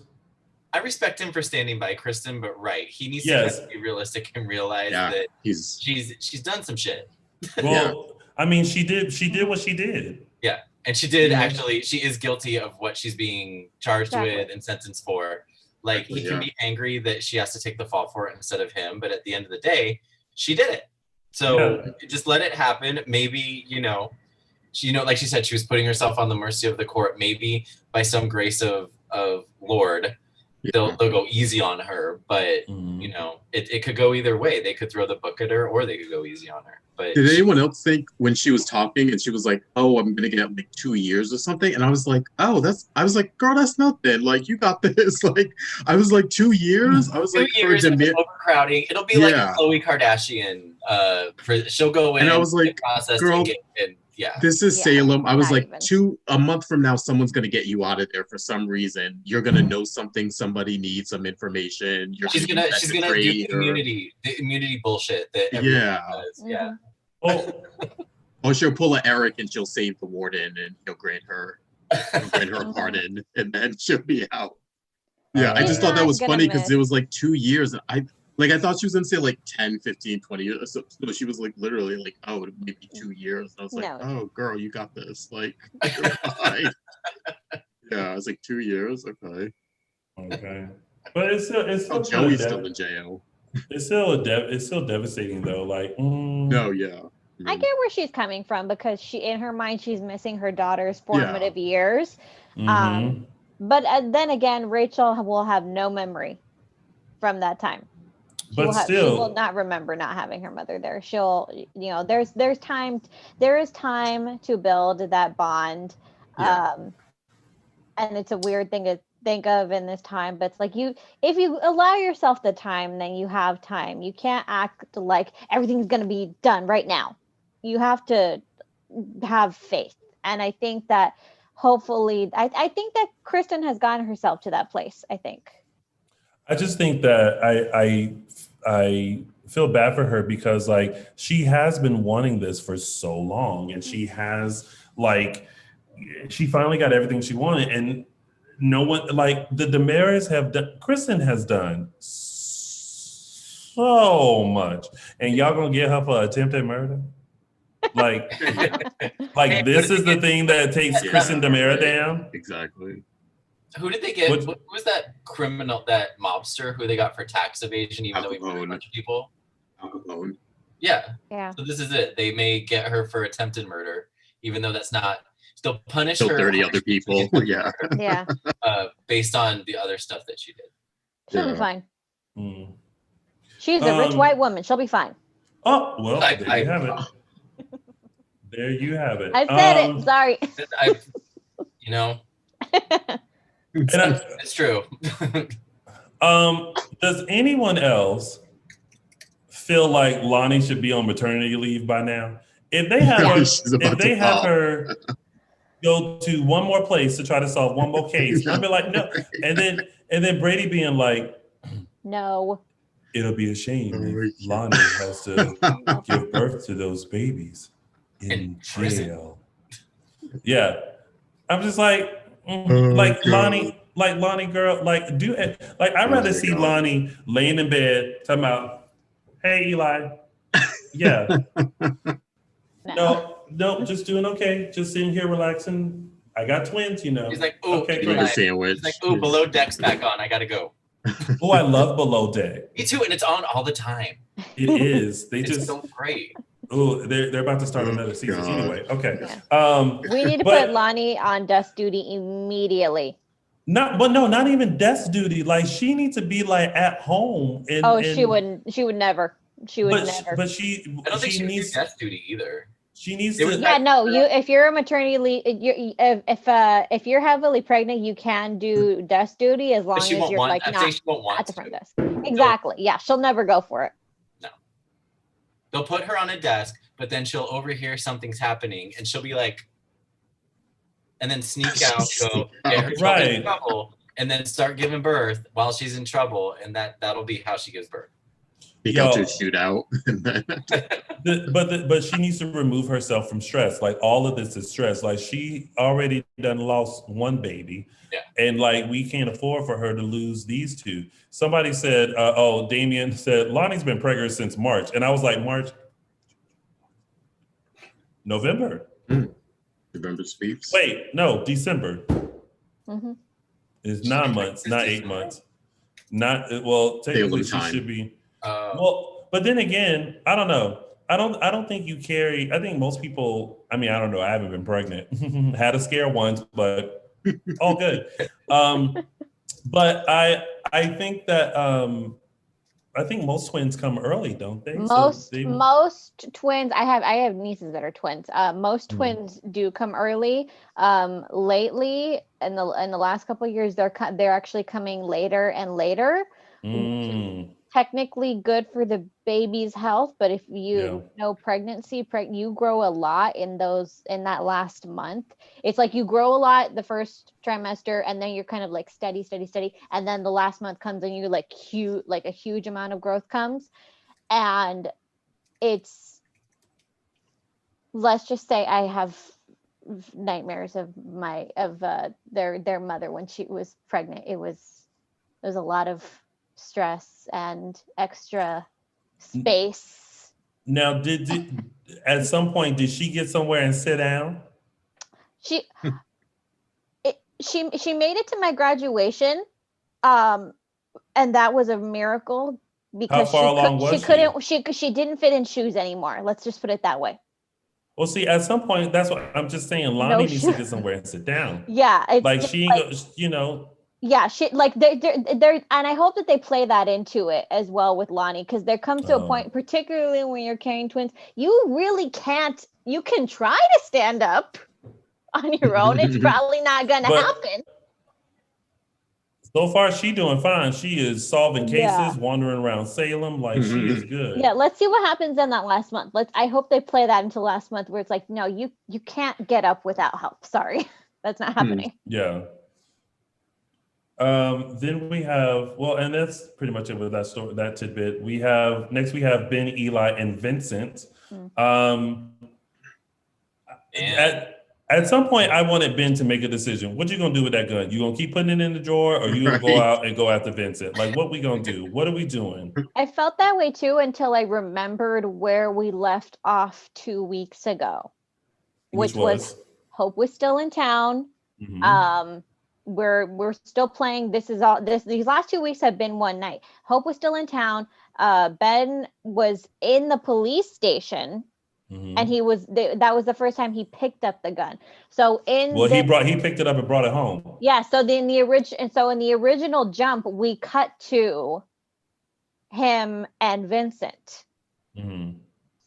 I respect him for standing by Kristen, but he needs to be realistic and realize that she's done some shit. Well, I mean, she did what she did. Yeah, and she did actually. She is guilty of what she's being charged with and sentenced for. Like he can be angry that she has to take the fall for it instead of him, but at the end of the day, she did it. So just let it happen. Maybe like she said, she was putting herself on the mercy of the court. Maybe by some grace of Lord, they'll go easy on her. But it could go either way. They could throw the book at her, or they could go easy on her. But did anyone else think when she was talking and she was like, "Oh, I'm gonna get like 2 years or something," and I was like, "Oh, I was like, girl, that's nothing. Like, you got this." Like, I was like, 2 years. I was 2 like, years of overcrowding. It'll be like a Khloe Kardashian she'll go in And I was like, process girl, and yeah. This is Salem. I was not like, even. a month from now, someone's gonna get you out of there for some reason. You're gonna know something. Somebody needs some information. She's gonna do the immunity bullshit that everyone does. Yeah. Or she'll pull an Eric and she'll save the warden and he'll grant her a pardon and then she'll be out. Yeah, I just thought that was funny because it was like 2 years. I thought she was gonna say like 10, 15, 20 years. So she was like literally like, oh, maybe 2 years. I was like, oh girl, you got this. Like, yeah, I was like 2 years. Okay. But it's still Joey's still in jail. It's still devastating though. Like, no, yeah. I get where she's coming from because in her mind she's missing her daughter's formative years. But then again, Rachel will have no memory from that time. She will not remember not having her mother there. She'll, there's time to build that bond. And it's a weird thing to think of in this time, but it's like if you allow yourself the time, then you have time. You can't act like everything's going to be done right now. You have to have faith. And I think that hopefully, I think that Kristen has gotten herself to that place, I think. I just think that I feel bad for her because like she has been wanting this for so long and she has she finally got everything she wanted and no one like the Damaris Kristen has done so much and y'all gonna get her for attempted murder? Like this is the thing that takes Kristen Damaris down? Exactly. Who did they get? Who was that criminal, that mobster who they got for tax evasion, even though he murdered a bunch of people? Al Capone. Yeah. So this is it. They may get her for attempted murder, even though that's not. They'll punish her. 30 other people. Yeah. Yeah. Based on the other stuff that she did. She'll be fine. She's a rich white woman. She'll be fine. Oh, well, there you have it. There you have it. I said it. Sorry. It's true. Does anyone else feel like Lonnie should be on maternity leave by now? If they have her go to one more place to try to solve one more case, I'll be like, no. And then Brady being like, no. It'll be a shame if Lonnie has to give birth to those babies in jail. Yeah. I'm just like, Lonnie, girl, do it. I'd rather see Lonnie laying in bed talking about, hey, Eli. Yeah. No, just doing okay. Just sitting here relaxing. I got twins, He's like, oh, okay, a sandwich. He's like, oh, Below Deck's back on. I gotta go. Oh, I love Below Deck. Me too, and it's on all the time. It is. It's so great. Oh, they're about to start another season anyway. Okay. Yeah. We need to put Lonnie on desk duty immediately. Not even desk duty. Like she needs to be at home. She wouldn't. She would never. She would never. But I don't think she needs desk duty either. She needs to. Yeah, no. If you're a maternity leave, if you're heavily pregnant, you can do desk duty as long as you're not at the front desk. Exactly. Yeah, she'll never go for it. No. They'll put her on a desk, but then she'll overhear something's happening, and she'll be like, and then sneak out, go get herself in trouble, and then start giving birth while she's in trouble, and that'll be how she gives birth. He got to a shootout. But she needs to remove herself from stress. Like all of this is stress. Like she already done lost one baby. Yeah. And we can't afford for her to lose these two. Somebody said, Damien said, Lonnie's been pregnant since March. And I was like, March? November? November speaks. Wait, no, December. Mm-hmm. It's 9 months, not 8 months. Technically she should be. But then again, I don't know. I don't think you carry. I think most people. I mean, I don't know. I haven't been pregnant. Had a scare once, but all good. But I think that I think most twins come early, don't they? Most twins. I have nieces that are twins. Most twins do come early. Lately, in the last couple of years, they're actually coming later and later. technically good for the baby's health, but if you know pregnancy, you grow a lot in that last month. It's like you grow a lot the first trimester, and then you're kind of like steady, and then the last month comes and you like a huge amount of growth comes, and it's, let's just say I have nightmares of their mother when she was pregnant. It was a lot of stress and extra space. Now, at some point did she get somewhere and sit down? She made it to my graduation, and that was a miracle because how far along was she didn't fit in shoes anymore. Let's just put it that way. Well, see, at some point, that's what I'm just saying. Lonnie needs to get somewhere and sit down. Yeah, it's like she, Yeah, she like they're and I hope that they play that into it as well with Lonnie, because there comes to a point, particularly when you're carrying twins, you really can't. You can try to stand up on your own. It's probably not gonna happen. So far, she doing fine. She is solving cases, wandering around Salem, like she is good. Yeah, let's see what happens in that last month. I hope they play that into last month, where it's like, no, you can't get up without help. Sorry, that's not happening. Yeah. Then we have, and that's pretty much it with that story, that tidbit. We have Ben, Eli, and Vincent. At some point, I wanted Ben to make a decision. What you gonna do with that gun? You gonna keep putting it in the drawer, or you gonna go out and go after Vincent? Like, what we gonna do? What are we doing? I felt that way too until I remembered where we left off 2 weeks ago, which was Hope was still in town. We're still playing. These last 2 weeks have been one night. Hope was still in town. Ben was in the police station. And that was the first time he picked up the gun. So he picked it up and brought it home. Yeah. So in the original jump, we cut to him and Vincent.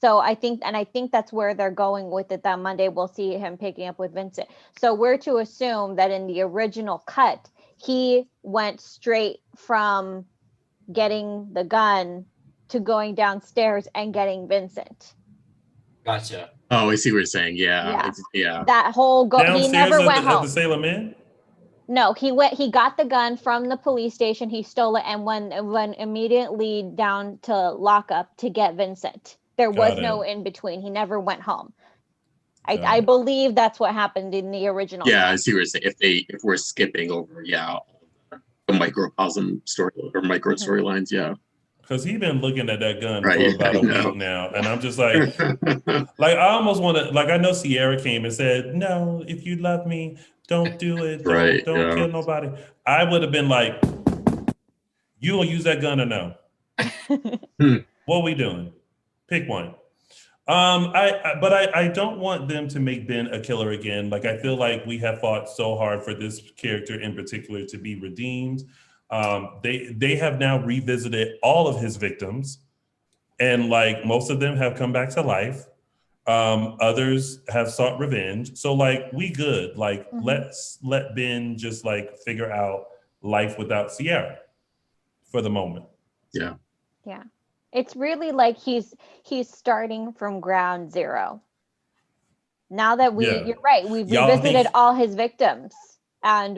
So I think that's where they're going with it. That Monday we'll see him picking up with Vincent. So we're to assume that in the original cut, he went straight from getting the gun to going downstairs and getting Vincent. Gotcha. Oh, I see what you're saying. Yeah. That whole he never went home. At the Salem Inn? No, he got the gun from the police station. He stole it and went immediately down to lockup to get Vincent. There was no in between. He never went home. I believe that's what happened in the original. Yeah, I see what you're saying. If we're skipping over, the microcosm story or micro storylines, Because he's been looking at that gun for about a week now. And I'm just like, I almost want to, I know Sierra came and said, no, if you love me, don't do it. Don't kill nobody. I would have been like, you gonna use that gun or no? What are we doing? Pick one. I don't want them to make Ben a killer again. I feel like we have fought so hard for this character in particular to be redeemed. They have now revisited all of his victims, and most of them have come back to life. Others have sought revenge. So we good. Let's let Ben just figure out life without Sierra for the moment. Yeah. Yeah. It's really like he's starting from ground zero. Now that you're right, we've revisited all his victims. And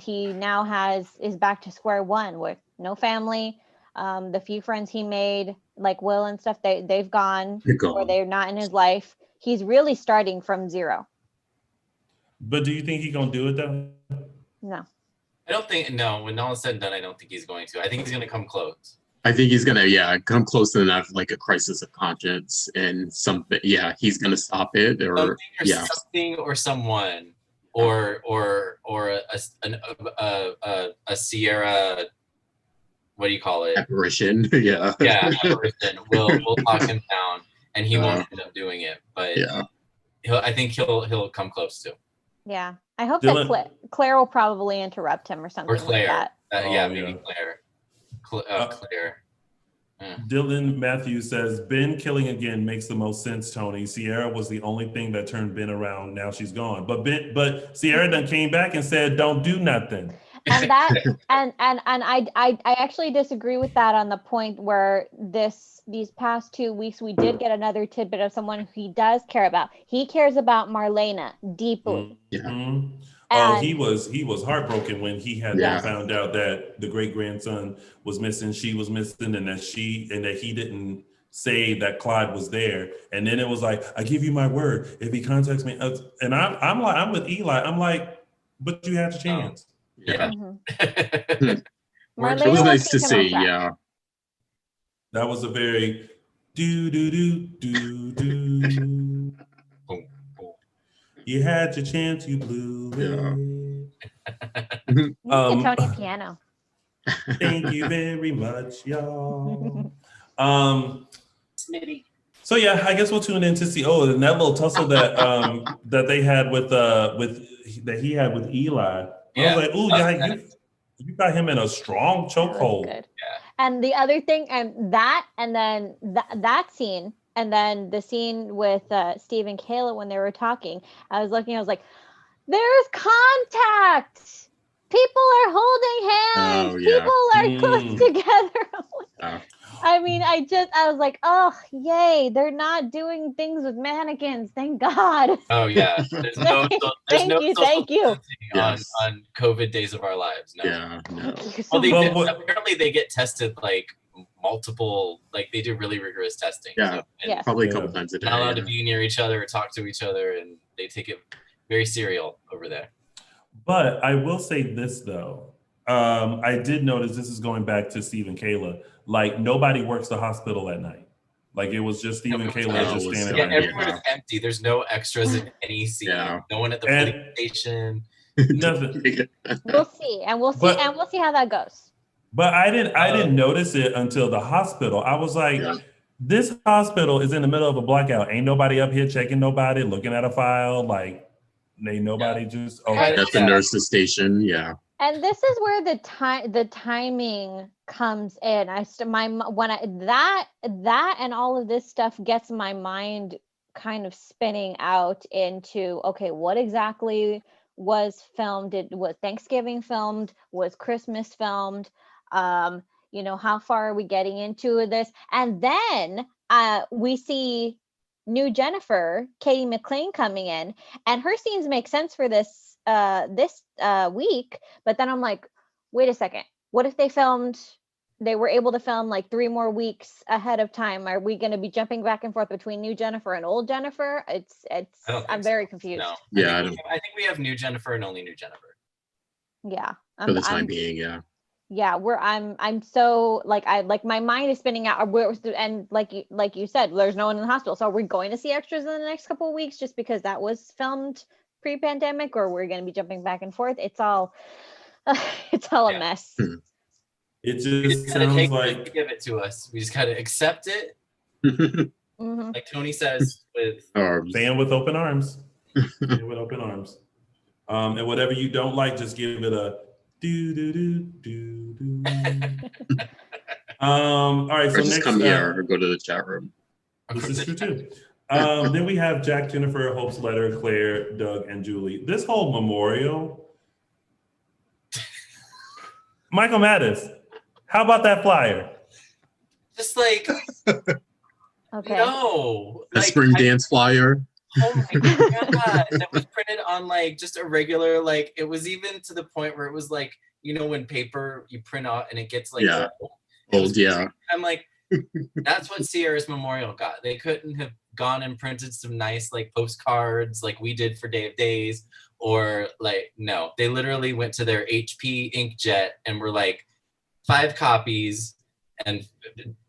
he now is back to square one with no family. The few friends he made, like Will and stuff, they've gone, or they're not in his life. He's really starting from zero. But do you think he's gonna do it though? No. I don't think. No, when all is said and done, I don't think he's going to. I think he's gonna come close. I think he's gonna come close enough, a crisis of conscience and something. Yeah, he's gonna stop it, or something or someone. Or a Sierra, what do you call it? Apparition. Apparition. We'll talk him down, and he won't end up doing it. But I think he'll come close to. Yeah, I hope that Claire will probably interrupt him or something. Or Claire. Like that. Maybe Claire. Claire. Dylan Matthews says, Ben killing again makes the most sense, Tony. Sierra was the only thing that turned Ben around. Now she's gone. But Sierra done came back and said, don't do nothing. and that and I actually disagree with that on the point where these past 2 weeks we did get another tidbit of someone he does care about. He cares about Marlena deeply. Mm-hmm. Oh, he was heartbroken when he had found out that the great grandson was missing, she was missing, and that he didn't say that Clyde was there. And then it was like, I give you my word, if he contacts me, and I'm with Eli. I'm like, but you had your chance. Yeah. Mm-hmm. It was nice to see. Yeah. That was a very do do do do do. You had your chance, you blew it. Tony piano. Thank you very much, y'all. Smitty. So yeah, I guess we'll tune in to see. Oh, and that little tussle that that they had with that he had with Eli. I was like, ooh, yeah, you got him in a strong chokehold. Yeah. And the other thing, and then that scene. And then the scene with Steve and Kayla when they were talking, I was like, there's contact. People are holding hands. People are close together. I mean, I was like, oh, yay. They're not doing things with mannequins. Thank God. Oh, yeah. There's no thank you. On COVID days of our lives. No. Yeah, no. Well, apparently they get tested like multiple, like they do really rigorous testing. Yeah, so, probably a couple times a day. Not allowed to be near each other or talk to each other, and they take it very serial over there. But I will say this though, I did notice, this is going back to Steve and Kayla, like nobody works the hospital at night. Like it was just Steve and Kayla just standing there. Yeah, everywhere is empty. There's no extras in any scene. Yeah. No one at the police station. Nothing. We'll see, and we'll see how that goes. But I didn't notice it until the hospital. I was like, this hospital is in the middle of a blackout. Ain't nobody up here checking nobody, looking at a file. Like, ain't nobody just. Okay. At the nurse's station, yeah. And this is where the timing comes in. That and all of this stuff gets my mind kind of spinning out into, okay, what exactly was filmed? Was Thanksgiving filmed? Was Christmas filmed? How far are we getting into this? And then we see new Jennifer, Katie McLean, coming in, and her scenes make sense for this week. But then I'm like, wait a second, what if they were able to film like 3 more weeks ahead of time? Are we going to be jumping back and forth between new Jennifer and old Jennifer? I'm very confused. No. Yeah, I think we have new Jennifer and only new Jennifer. Yeah. For the time being, yeah. Yeah, I'm so like my mind is spinning out. And like you said, there's no one in the hospital. So are we going to see extras in the next couple of weeks just because that was filmed pre-pandemic, or we're going to be jumping back and forth? It's all a mess. It just sounds like, give it to us. We just gotta accept it. Mm-hmm. Like Tony says, with stand with open arms. Stand with open arms. And whatever you don't like, just give it a do do do do do. All right. So just next, come here or go to the chat room. This is true too. Then we have Jack, Jennifer, Hope's Letter, Claire, Doug, and Julie. This whole memorial. Michael Mattis, how about that flyer? Just like, okay. No. A spring dance flyer. Oh my God. That was printed on like just a regular, like it was even to the point where it was like, when paper you print out and it gets like old, yeah. I'm like, that's what Sierra's memorial got. They couldn't have gone and printed some nice like postcards like we did for Day of Days, or like, no, they literally went to their HP inkjet and were like 5 copies and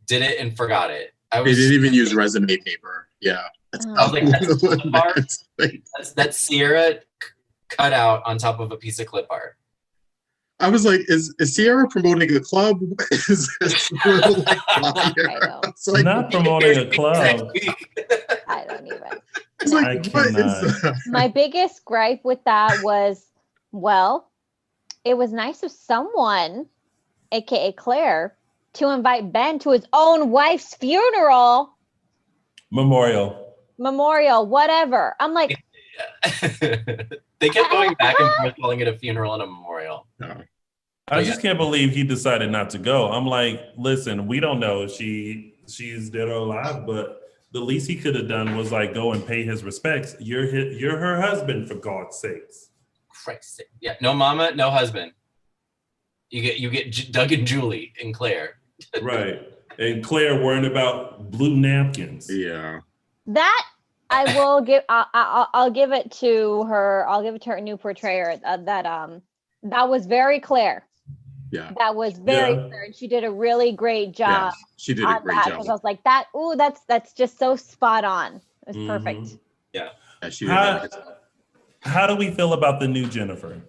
did it and forgot it. They didn't even use resume paper. Yeah. I was like, that's Sierra cut out on top of a piece of clip art. I was like, is Sierra promoting a club? Is this like, not promoting a club. I don't even. It's like, I cannot. My biggest gripe with that was, well, it was nice of someone, aka Claire, to invite Ben to his own wife's funeral. Memorial, whatever. I'm like, they kept going back and forth calling it a funeral and a memorial. No. I just can't believe he decided not to go. I'm like, listen, we don't know if she's dead or alive, but the least he could have done was like go and pay his respects. You're her husband, for God's sakes. Christ's sake. Yeah, no mama, no husband. You get Doug and Julie and Claire. Right. And Claire worrying about blue napkins. Yeah. That I will give. I'll give it to her. I'll give it to her new portrayer. That was very Claire. Yeah. That was very clear, and she did a really great job. Yeah, she did a great job. Because I was like, that. Ooh, that's just so spot on. It was perfect. Yeah. She did. How do we feel about the new Jennifer?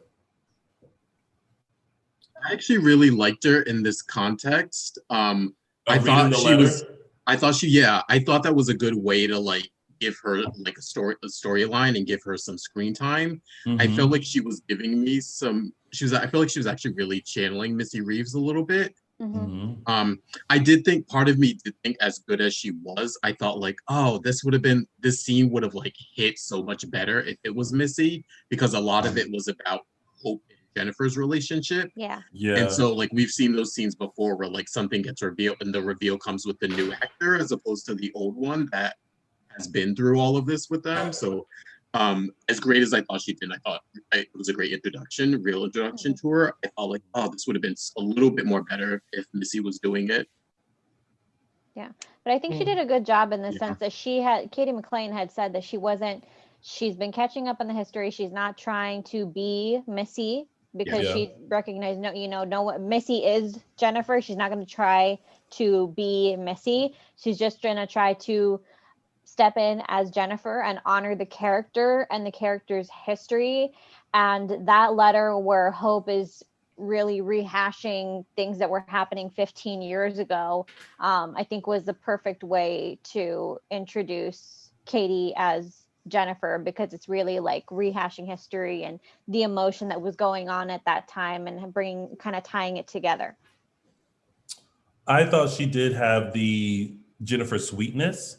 I actually really liked her in this context. I thought that was a good way to like give her like a storyline and give her some screen time. I felt like she was giving me I feel like she was actually really channeling Missy Reeves a little bit. I did think, part of me did think, as good as she was, I thought like, oh, this scene would have like hit so much better if it was Missy, because a lot of it was about Hope and Jennifer's relationship. Yeah. And so like we've seen those scenes before where like something gets revealed and the reveal comes with the new actor as opposed to the old one that has been through all of this with them. So as great as I thought she did, I thought it was a great real introduction to her. I felt like, oh, this would have been a little bit more better if Missy was doing it. Yeah, but I think she did a good job in the sense that Katie McLean had said that she's been catching up on the history. She's not trying to be Missy because she recognized, Missy is Jennifer. She's not going to try to be Missy. She's just going to try to step in as Jennifer and honor the character and the character's history. And that letter where Hope is really rehashing things that were happening 15 years ago, I think was the perfect way to introduce Katie as Jennifer, because it's really like rehashing history and the emotion that was going on at that time and tying it together. I thought she did have the Jennifer sweetness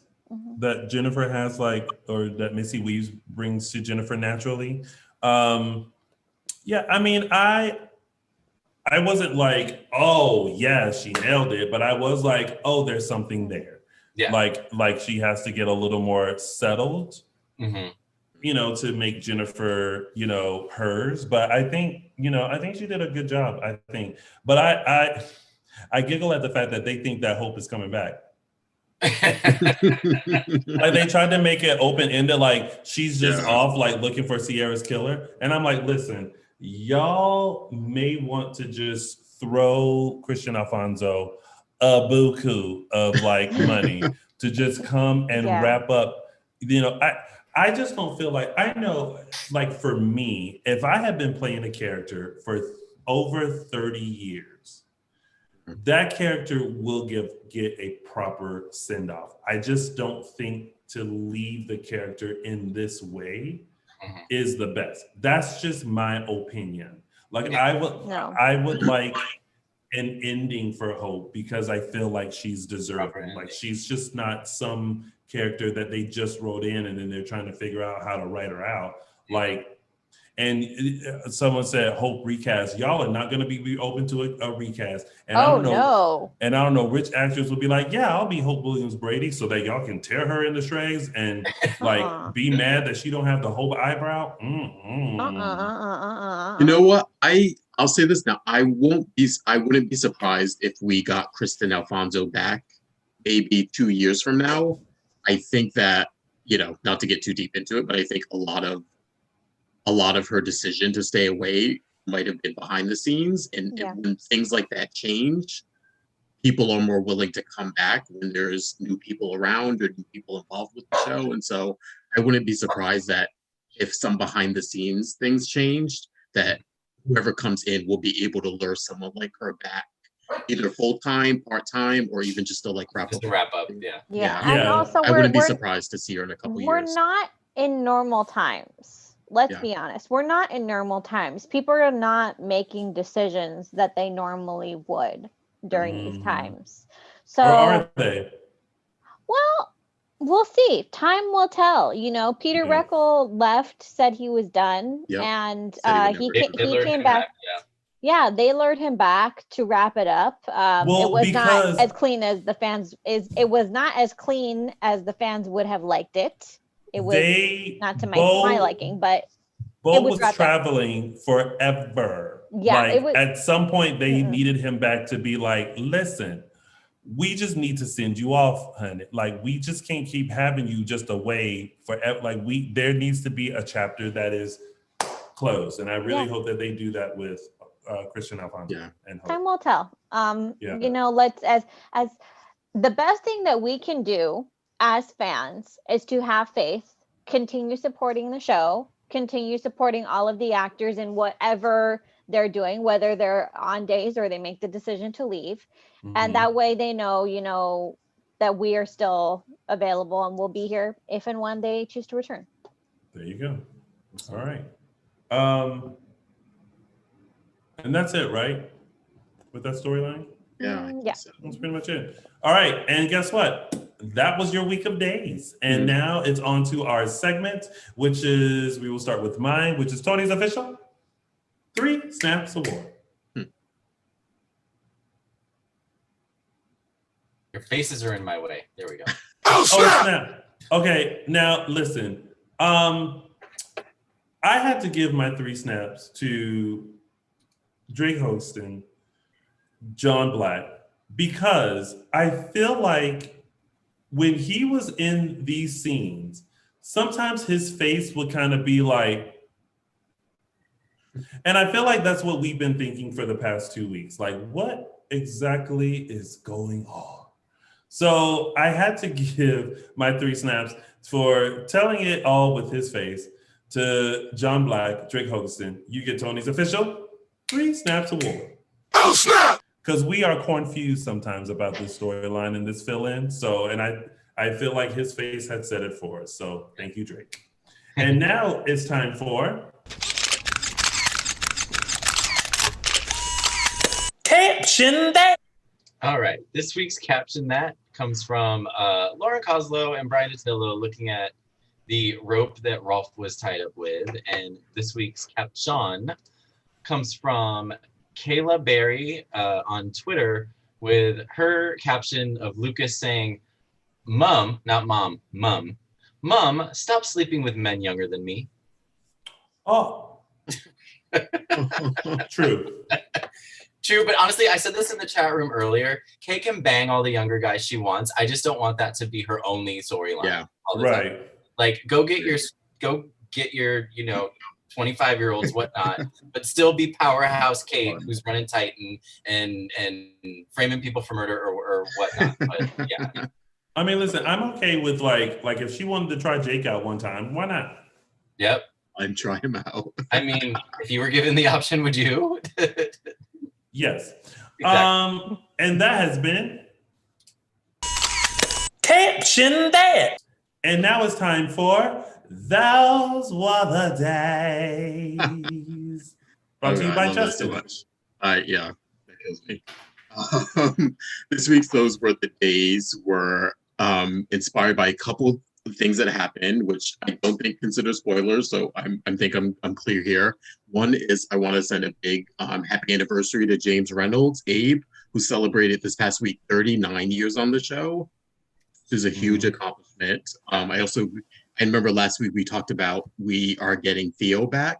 that Jennifer has, or that Missy Reeves brings to Jennifer naturally. I mean, I wasn't like, oh yeah, she nailed it, but I was like, oh, there's something there. Yeah. Like she has to get a little more settled, to make Jennifer, hers. But I think she did a good job, I think. But I giggle at the fact that they think that Hope is coming back. Like they tried to make it open-ended, like she's just off like looking for Sierra's killer. And I'm like, listen, y'all may want to just throw Christian Alfonso a buku of like money to just come and wrap up. I just don't feel like, I know, like for me, if I had been playing a character for over 30 years, that character will get a proper send-off. I just don't think to leave the character in this way is the best. That's just my opinion. Like I would like an ending for Hope, because I feel like she's deserving. Like she's just not some character that they just wrote in and then they're trying to figure out how to write her out. And someone said Hope recast. Y'all are not going to be open to a recast. And I don't know which actors will be like, yeah, I'll be Hope Williams Brady, so that y'all can tear her into shreds and like be mad that she don't have the Hope eyebrow. You know what? I'll say this now. I wouldn't be surprised if we got Kristen Alfonso back maybe 2 years from now. I think that, not to get too deep into it, but I think a lot of her decision to stay away might have been behind the scenes. And when things like that change, people are more willing to come back when there's new people around or new people involved with the show. And so I wouldn't be surprised that if some behind the scenes things changed, that whoever comes in will be able to lure someone like her back, either full-time, part-time, or even just to like wrap up. And also I wouldn't be surprised to see her in a couple years. We're not in normal times. Let's be honest. We're not in normal times. People are not making decisions that they normally would during these times. So, or are they? Well, we'll see. Time will tell. Peter Reckle left, said he was done, and he came back. Yeah, they lured him back to wrap it up. It was not as clean as the fans it was not as clean as the fans would have liked it. It was not to my liking, but Bo was traveling forever. Yeah, like at some point they needed him back to be like, listen, we just need to send you off, honey. Like, we just can't keep having you just away forever. Like, there needs to be a chapter that is closed, and I really hope that they do that with Christian Alfonso. Yeah. And Hope. Time will tell. You know, let's as the best thing that we can do as fans is to have faith, continue supporting the show, continue supporting all of the actors in whatever they're doing, whether they're on days or they make the decision to leave. And that way they know, you know, that we are still available and we'll be here if and when they choose to return. There you go. All right. And that's it, right? With that storyline? Yeah. Yeah. That's pretty much it. All right. And guess what? That was your week of days. And now it's on to our segment, which is, we will start with mine, which is Tony's official 3 Snaps Award. Your faces are in my way. There we go. Oh, snap. Okay, now listen. I had to give my 3 snaps to Drake Hostin, John Black, because I feel like when he was in these scenes, sometimes his face would kind of be like, and I feel like that's what we've been thinking for the past 2 weeks. Like, what exactly is going on? So I had to give my 3 snaps for telling it all with his face to John Black, Drake Hostin. You get Tony's official 3 Snaps Award. Oh, snap! Because we are confused sometimes about this storyline and this fill-in. So, and I feel like his face had said it for us. So thank you, Drake. And now it's time for Caption That. All right. This week's Caption That comes from Lauren Koslow and Brian Attilo looking at the rope that Rolf was tied up with. And this week's caption comes from Kayla Berry on Twitter with her caption of Lucas saying, "Mom, not mom, mom. Mom, stop sleeping with men younger than me." Oh. True. True, but honestly, I said this in the chat room earlier. Kay can bang all the younger guys she wants. I just don't want that to be her only storyline. Yeah. All the time. Like, go get your, you know, 25-year-olds, whatnot, but still be powerhouse Kate, who's running Titan and framing people for murder or whatnot. But yeah. I mean, listen, I'm okay with like if she wanted to try Jake out one time, why not? Yep. I'd try him out. I mean, if you were given the option, would you? Yes. Exactly. And that has been Caption That. And now it's time for Those Were the Days. Brought to you by Justin. So much. Yeah, that kills me. This week's Those Were the Days were inspired by a couple of things that happened, which I don't think consider spoilers, so I'm clear here. One is I want to send a big happy anniversary to James Reynolds, Abe, who celebrated this past week 39 years on the show. This is a huge accomplishment. I remember last week we talked about we are getting Theo back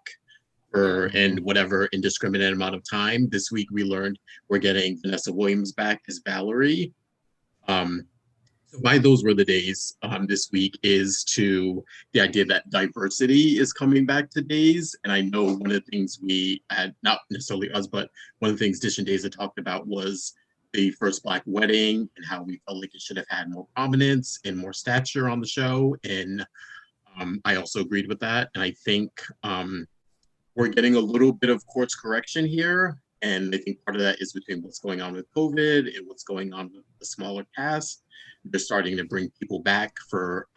in whatever indiscriminate amount of time. This week we learned we're getting Vanessa Williams back as Valerie. Why Those Were the Days this week is to the idea that diversity is coming back to Days. And I know one of the things we had, not necessarily us, but one of the things Dishin Days had talked about was the first Black wedding and how we felt like it should have had more prominence and more stature on the show. And I also agreed with that. And I think we're getting a little bit of course correction here. And I think part of that is between what's going on with COVID and what's going on with the smaller cast. They're starting to bring people back for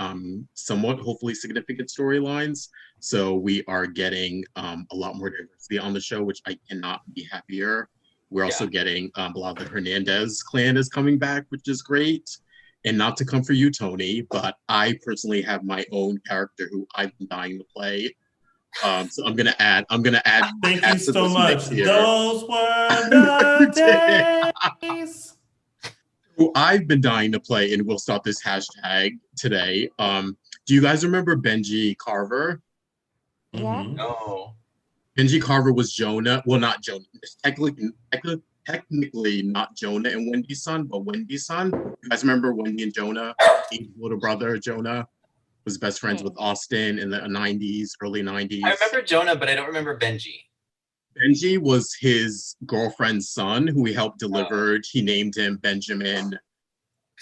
somewhat, hopefully, significant storylines. So we are getting a lot more diversity on the show, which I cannot be happier. We're also getting a lot of the Hernandez clan is coming back, which is great. And not to come for you, Tony, but I personally have my own character who I've been dying to play So I'm gonna add. Thank add you to so this much. mix here. Those were the days. Who I've been dying to play, and we'll start this hashtag today. Do you guys remember Benji Carver? Yeah. No. Benji Carver was Jonah. Well, not Jonah. Technically not Jonah and Wendy's son, but Wendy's son. You guys remember Wendy and Jonah? His little brother, Jonah, was best friends with Austin in the 90s, early 90s. I remember Jonah, but I don't remember Benji. Benji was his girlfriend's son who he helped deliver. He named him Benjamin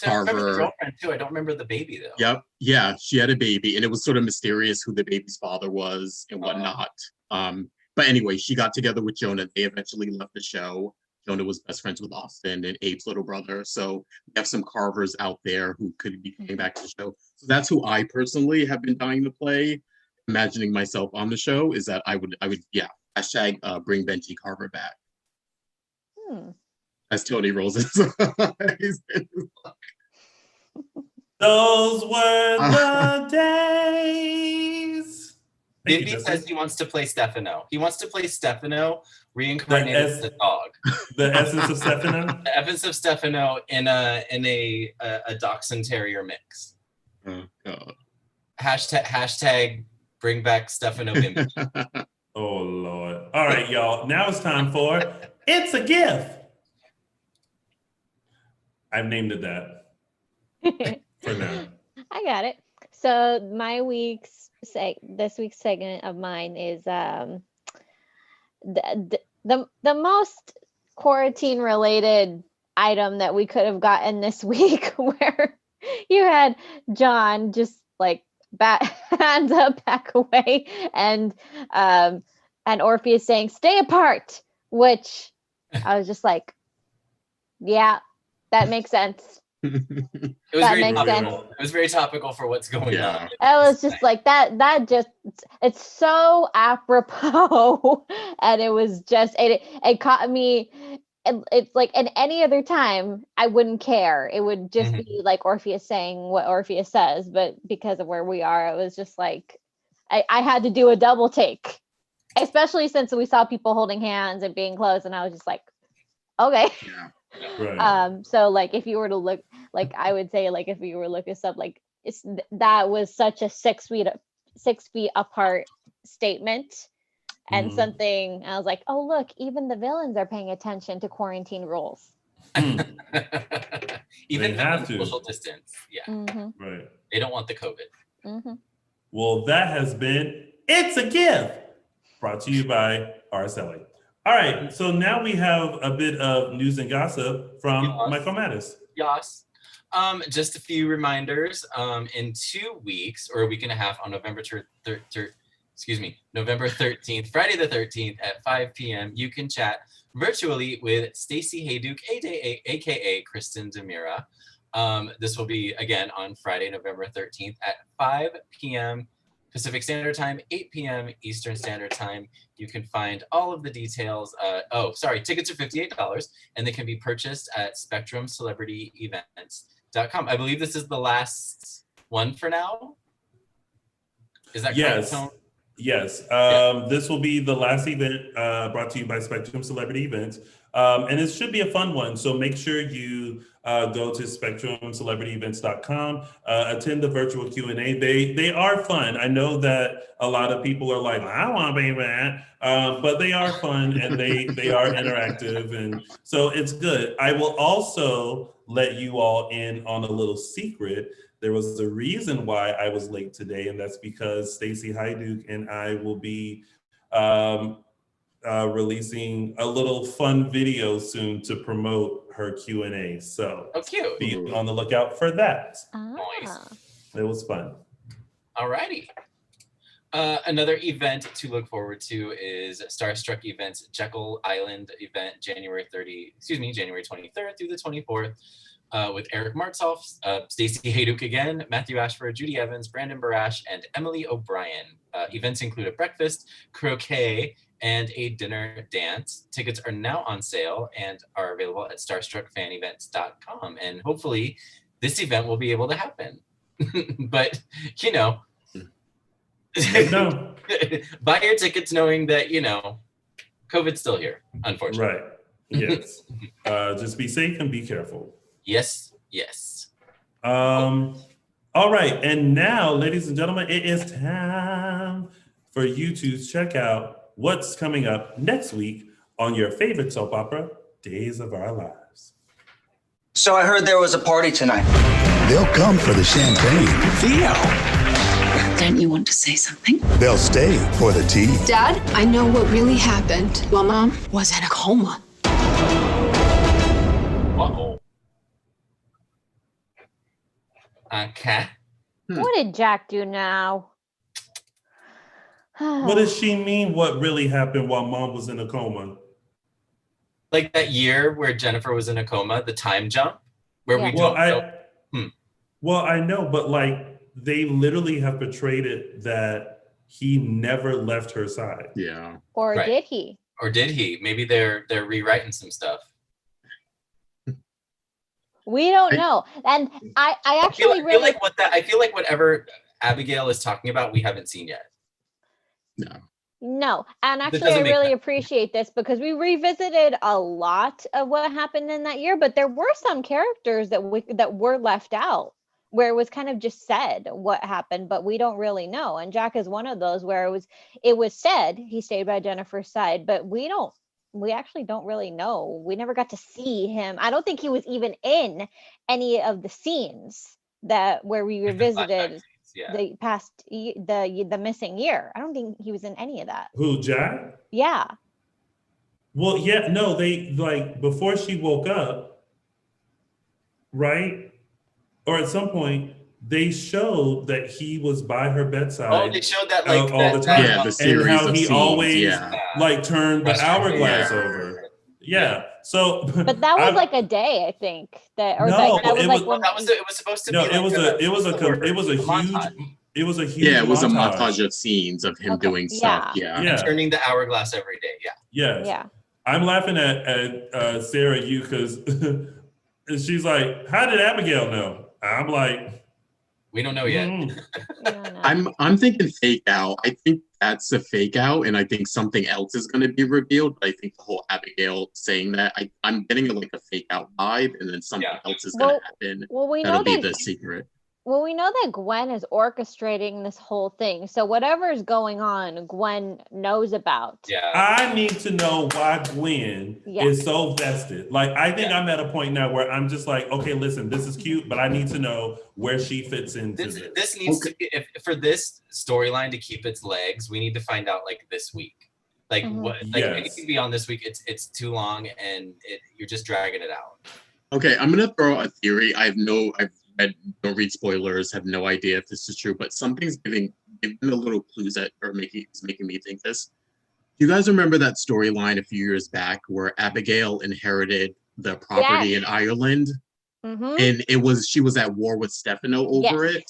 I remember the Carver. girlfriend too. I don't remember the baby though. Yep. Yeah, she had a baby, and it was sort of mysterious who the baby's father was and whatnot. But anyway, she got together with Jonah. They eventually left the show. Jonah was best friends with Austin and Abe's little brother. So we have some Carvers out there who could be coming back to the show. So that's who I personally have been dying to play. Imagining myself on the show is that I would, hashtag bring Benji Carver back. As Tony rolls his Those were the days. Bibby says he wants to play Stefano. He wants to play Stefano reincarnated as a dog. The essence of Stefano? The essence of Stefano in a Dachshund Terrier mix. Oh, God. Hashtag bring back Stefano Bimbi. Oh, Lord. All right, y'all. Now it's time for It's a Gift. I've named it that for now. I got it. So my this week's segment of mine is the most quarantine related item that we could have gotten this week, where you had John just like hands up, back away, and Orpheus saying "stay apart," which I was just like, yeah, that makes sense. It was very topical for what's going on. It was just like that it's so apropos, and it was just it caught me. It's like in any other time I wouldn't care. It would just be like Orpheus saying what Orpheus says, but because of where we are, it was just like I had to do a double take, especially since we saw people holding hands and being close, and I was just like, okay. Right. So like if you were to look, like I would say, like if you were to look this up, like that was such a 6 feet apart statement, and something I was like, oh look, even the villains are paying attention to quarantine rules. Even they have to social distance. Right. They don't want the COVID. Well, that has been It's a Gift, brought to you by Araceli. All right, so now we have a bit of news and gossip from Michael Mattis. Yes. Just a few reminders. In 2 weeks, or a week and a half, on November 13th, Friday the 13th at 5 p.m., you can chat virtually with Stacey Hayduke, aka Kristen Demira. This will be, again, on Friday, November 13th at 5 p.m. Pacific Standard Time, 8 p.m. Eastern Standard Time. You can find all of the details. Tickets are $58, and they can be purchased at SpectrumCelebrityEvents.com. I believe this is the last one for now. Is that correct, Tone? Yes. This will be the last event brought to you by Spectrum Celebrity Events. And it should be a fun one. So make sure you go to SpectrumCelebrityEvents.com, attend the virtual Q&A. They are fun. I know that a lot of people are like, I don't want to be that. But they are fun, and they are interactive. And so it's good. I will also let you all in on a little secret. There was a reason why I was late today, and that's because Stacey Hayduke and I will be releasing a little fun video soon to promote her Q&A. So cute. Be on the lookout for that. Nice. It was fun. Alrighty. Another event to look forward to is Starstruck Events Jekyll Island event, January 23rd through the 24th. With Eric Martsolf, Stacey Hayduke again, Matthew Ashford, Judy Evans, Brandon Barash, and Emily O'Brien. Events include a breakfast, croquet, and a dinner dance. Tickets are now on sale and are available at starstruckfanevents.com. And hopefully this event will be able to happen. But, No. Buy your tickets knowing that, COVID's still here, unfortunately. Right. Yes. Just be safe and be careful. Yes. All right. And now, ladies and gentlemen, it is time for you to check out what's coming up next week on your favorite soap opera, Days of Our Lives. So I heard there was a party tonight. They'll come for the champagne. Theo. Don't you want to say something? They'll stay for the tea. Dad, I know what really happened while Mom was in a coma. Uh-oh. Okay. What did Jack do now? What does she mean? What really happened while Mom was in a coma? Like that year where Jennifer was in a coma, the time jump, where we Well, don't know. Well, I know, but like they literally have portrayed it that he never left her side. Yeah. Or Right. did he? Or did he? Maybe they're rewriting some stuff. We don't know. And I I feel actually really I feel like whatever Abigail is talking about, we haven't seen yet. no. And That actually, I doesn't make really sense. appreciate this because we revisited a lot of what happened in that year, but there were some characters that were left out where it was kind of just said what happened, but we don't really know. And Jack is one of those where it was said he stayed by Jennifer's side, but we actually don't really know. We never got to see him. I don't think he was even in any of the scenes where we revisited Flashback scenes, yeah. the past the missing year. I don't think he was in any of that. Who, Jack? Yeah. Well, yeah, no, they like before she woke up, right? Or at some point, they showed that he was by her bedside. Oh, they showed that like all the time. Yeah, the series and how of he scenes, always yeah. like turned the Frustrating. hourglass Yeah. over. Yeah. So, But that was I- like a day, I think. That or No, like, that was it like was- when That was it was supposed to no, be. it was a huge montage. it was a huge Yeah, it was a montage. montage of scenes of him Okay, doing stuff. Yeah. Yeah. Turning the hourglass every day. Yeah. Yes. yeah. I'm laughing at Sarah you because she's like, "How did Abigail know?" I'm like, We don't know yet. "Mm." We don't know. I'm thinking fake out. I think that's a fake out, and I think something else is going to be revealed. But I think the whole Abigail saying that, I'm getting like a fake out vibe, and then something Yeah. else is going Well, to happen. Well, we know That'll be that the secret. Well, we know that Gwen is orchestrating this whole thing. So whatever is going on, Gwen knows about. Yeah. I need to know why Gwen Yeah. is so vested. Like, I think Yeah. I'm at a point now where I'm just like, okay, listen, this is cute, but I need to know where she fits into this. This needs to be, for this storyline to keep its legs, we need to find out like this week. Like Mhm. what like Yes. anything beyond this week, it's too long and you're just dragging it out. Okay, I'm gonna throw out a theory. Don't read spoilers, have no idea if this is true, but something's giving a little clues that are making me think this. Do you guys remember that storyline a few years back where Abigail inherited the property Yes. in Ireland? Mm-hmm. And she was at war with Stefano over Yes. it?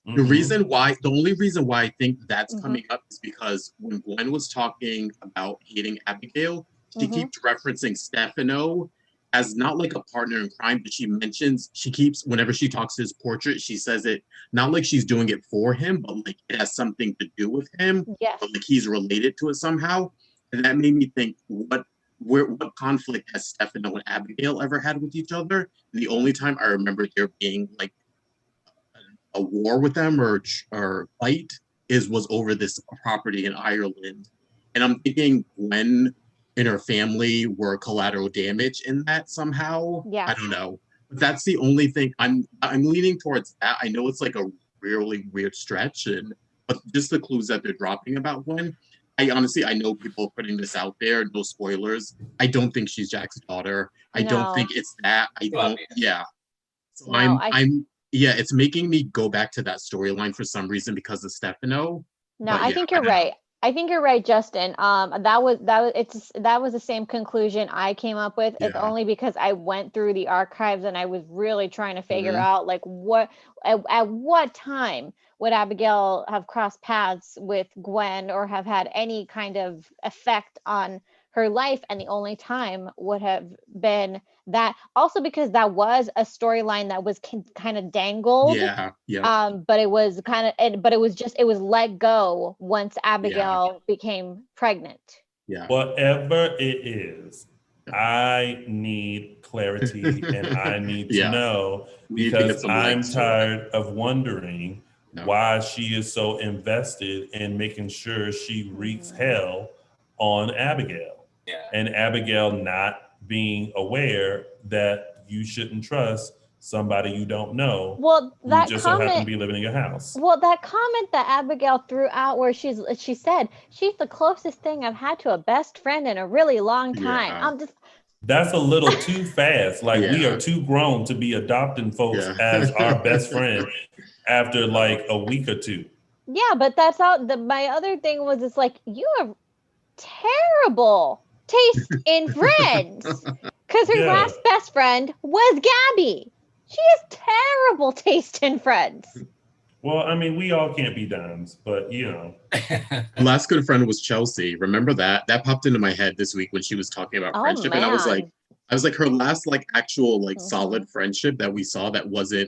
Mhm. The only reason why I think that's Mhm. coming up is because when Gwen was talking about hating Abigail, she Mhm. keeps referencing Stefano as not like a partner in crime, but she keeps, whenever she talks to his portrait, she says it not like she's doing it for him, but like it has something to do with him, Yes. but like he's related to it somehow. And that made me think, what conflict has Stefano and Abigail ever had with each other? And the only time I remember there being like a war with them or fight was over this property in Ireland. And I'm thinking Gwen and her family were collateral damage in that somehow. Yeah. I don't know. But that's the only thing I'm leaning towards that. I know it's like a really weird stretch, but just the clues that they're dropping about Gwen. I know people are putting this out there, no spoilers. I don't think she's Jack's daughter. I No. don't think it's that. Well, So No, it's making me go back to that storyline for some reason because of Stefano. No, But I yeah, think I you're don't know. right. I think you're right, Justin. That was the same conclusion I came up with. It's Yeah. only because I went through the archives and I was really trying to figure Mhm. out like at what time would Abigail have crossed paths with Gwen or have had any kind of effect on her life, and the only time would have been that. Also because that was a storyline that was kind of dangled. Yeah. But it was it was let go once Abigail became pregnant. Yeah. Whatever it is, I need clarity and I need to know, because I'm tired of wondering why she is so invested in making sure she wreaks hell on Abigail. Yeah. And Abigail not being aware that you shouldn't trust somebody you don't know. Well, that who just comment, so happen to be living in your house. Well, that comment that Abigail threw out, where she said she's the closest thing I've had to a best friend in a really long time. Yeah. That's a little too fast. Like, we are too grown to be adopting folks as our best friend after like a week or two. Yeah, but that's how my other thing was, it's like, you have terrible taste in friends. Because her last best friend was Gabby. She has terrible taste in friends. Well, I mean, we all can't be dimes, but you know. Last good friend was Chelsea. Remember that? That popped into my head this week when she was talking about friendship, man. and I was like, her last like actual like solid friendship that we saw that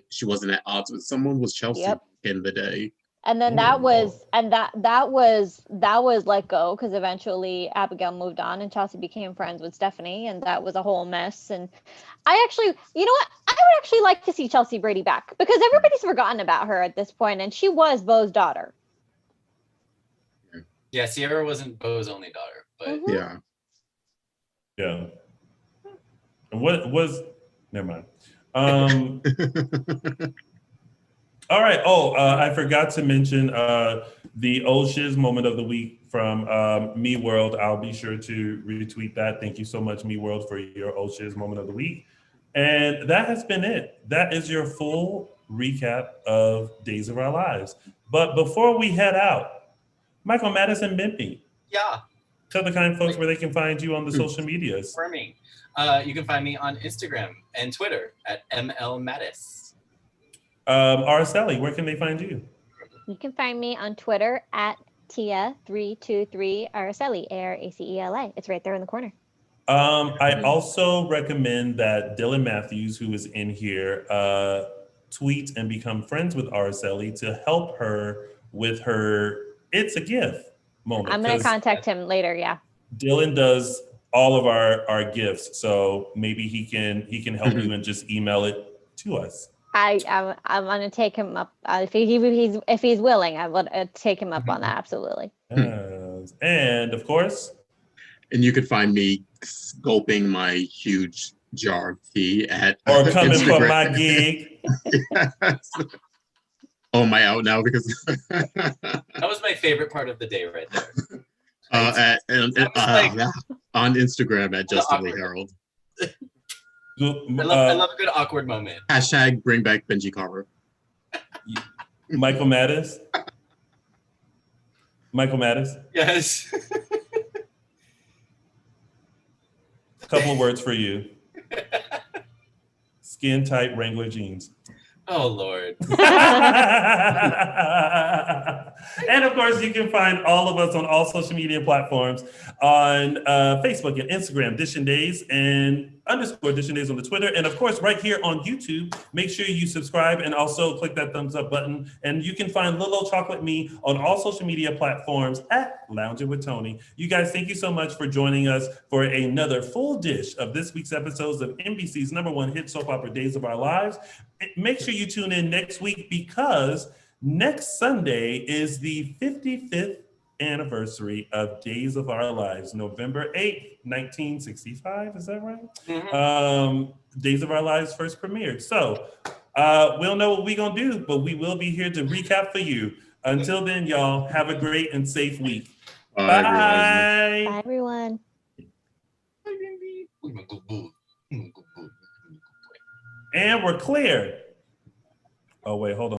she wasn't at odds with someone was Chelsea in the day. And then that was let go, because eventually Abigail moved on and Chelsea became friends with Stephanie, and that was a whole mess. And I actually, you know what? I would actually like to see Chelsea Brady back, because everybody's forgotten about her at this point, and she was Beau's daughter. Yeah, Sierra wasn't Beau's only daughter, but yeah. And what was? Never mind. All right. I forgot to mention the old shiz moment of the week from Me World. I'll be sure to retweet that. Thank you so much, Me World, for your old shiz moment of the week. And that has been it. That is your full recap of Days of Our Lives. But before we head out, Michael, Madison, Bimpy. Yeah. Tell the kind folks where they can find you on the social medias. For me, you can find me on Instagram and Twitter at MLMattis. Araceli, where can they find you? You can find me on Twitter at Tia323 Araceli, Aracela. It's right there in the corner. I also recommend that Dylan Matthews, who is in here, tweet and become friends with Araceli to help her with her "It's a Gift" moment. I'm going to contact him later. Yeah. Dylan does all of our gifts, so maybe he can help you and just email it to us. I'm going to take him up if he's willing. I would take him up on that, absolutely. Yes. And of course, and you could find me gulping my huge jar of tea at or coming Instagram. for my gig. Yes. Oh, am I out now? Because that was my favorite part of the day right there. On Instagram at Justin Lee Harold. I love a good awkward moment. Hashtag bring back Benji Carver. Michael Mattis. Michael Mattis. Yes. Couple of words for you. Skin tight Wrangler jeans. Oh, Lord. And of course, you can find all of us on all social media platforms on Facebook and Instagram, Dishin Days and _Dishin Days on the Twitter. And of course, right here on YouTube, make sure you subscribe and also click that thumbs up button. And you can find Little Old Chocolate Me on all social media platforms at Lounging with Tony. You guys, thank you so much for joining us for another full dish of this week's episodes of NBC's #1 hit soap opera, Days of Our Lives. Make sure you tune in next week, because next Sunday is the 55th anniversary of Days of Our Lives, November 8th, 1965. Is that right? Mm-hmm. Days of Our Lives first premiered. So we'll know what we're going to do, but we will be here to recap for you. Until then, y'all, have a great and safe week. Bye. Bye, everyone. And we're clear. Oh, wait, hold on.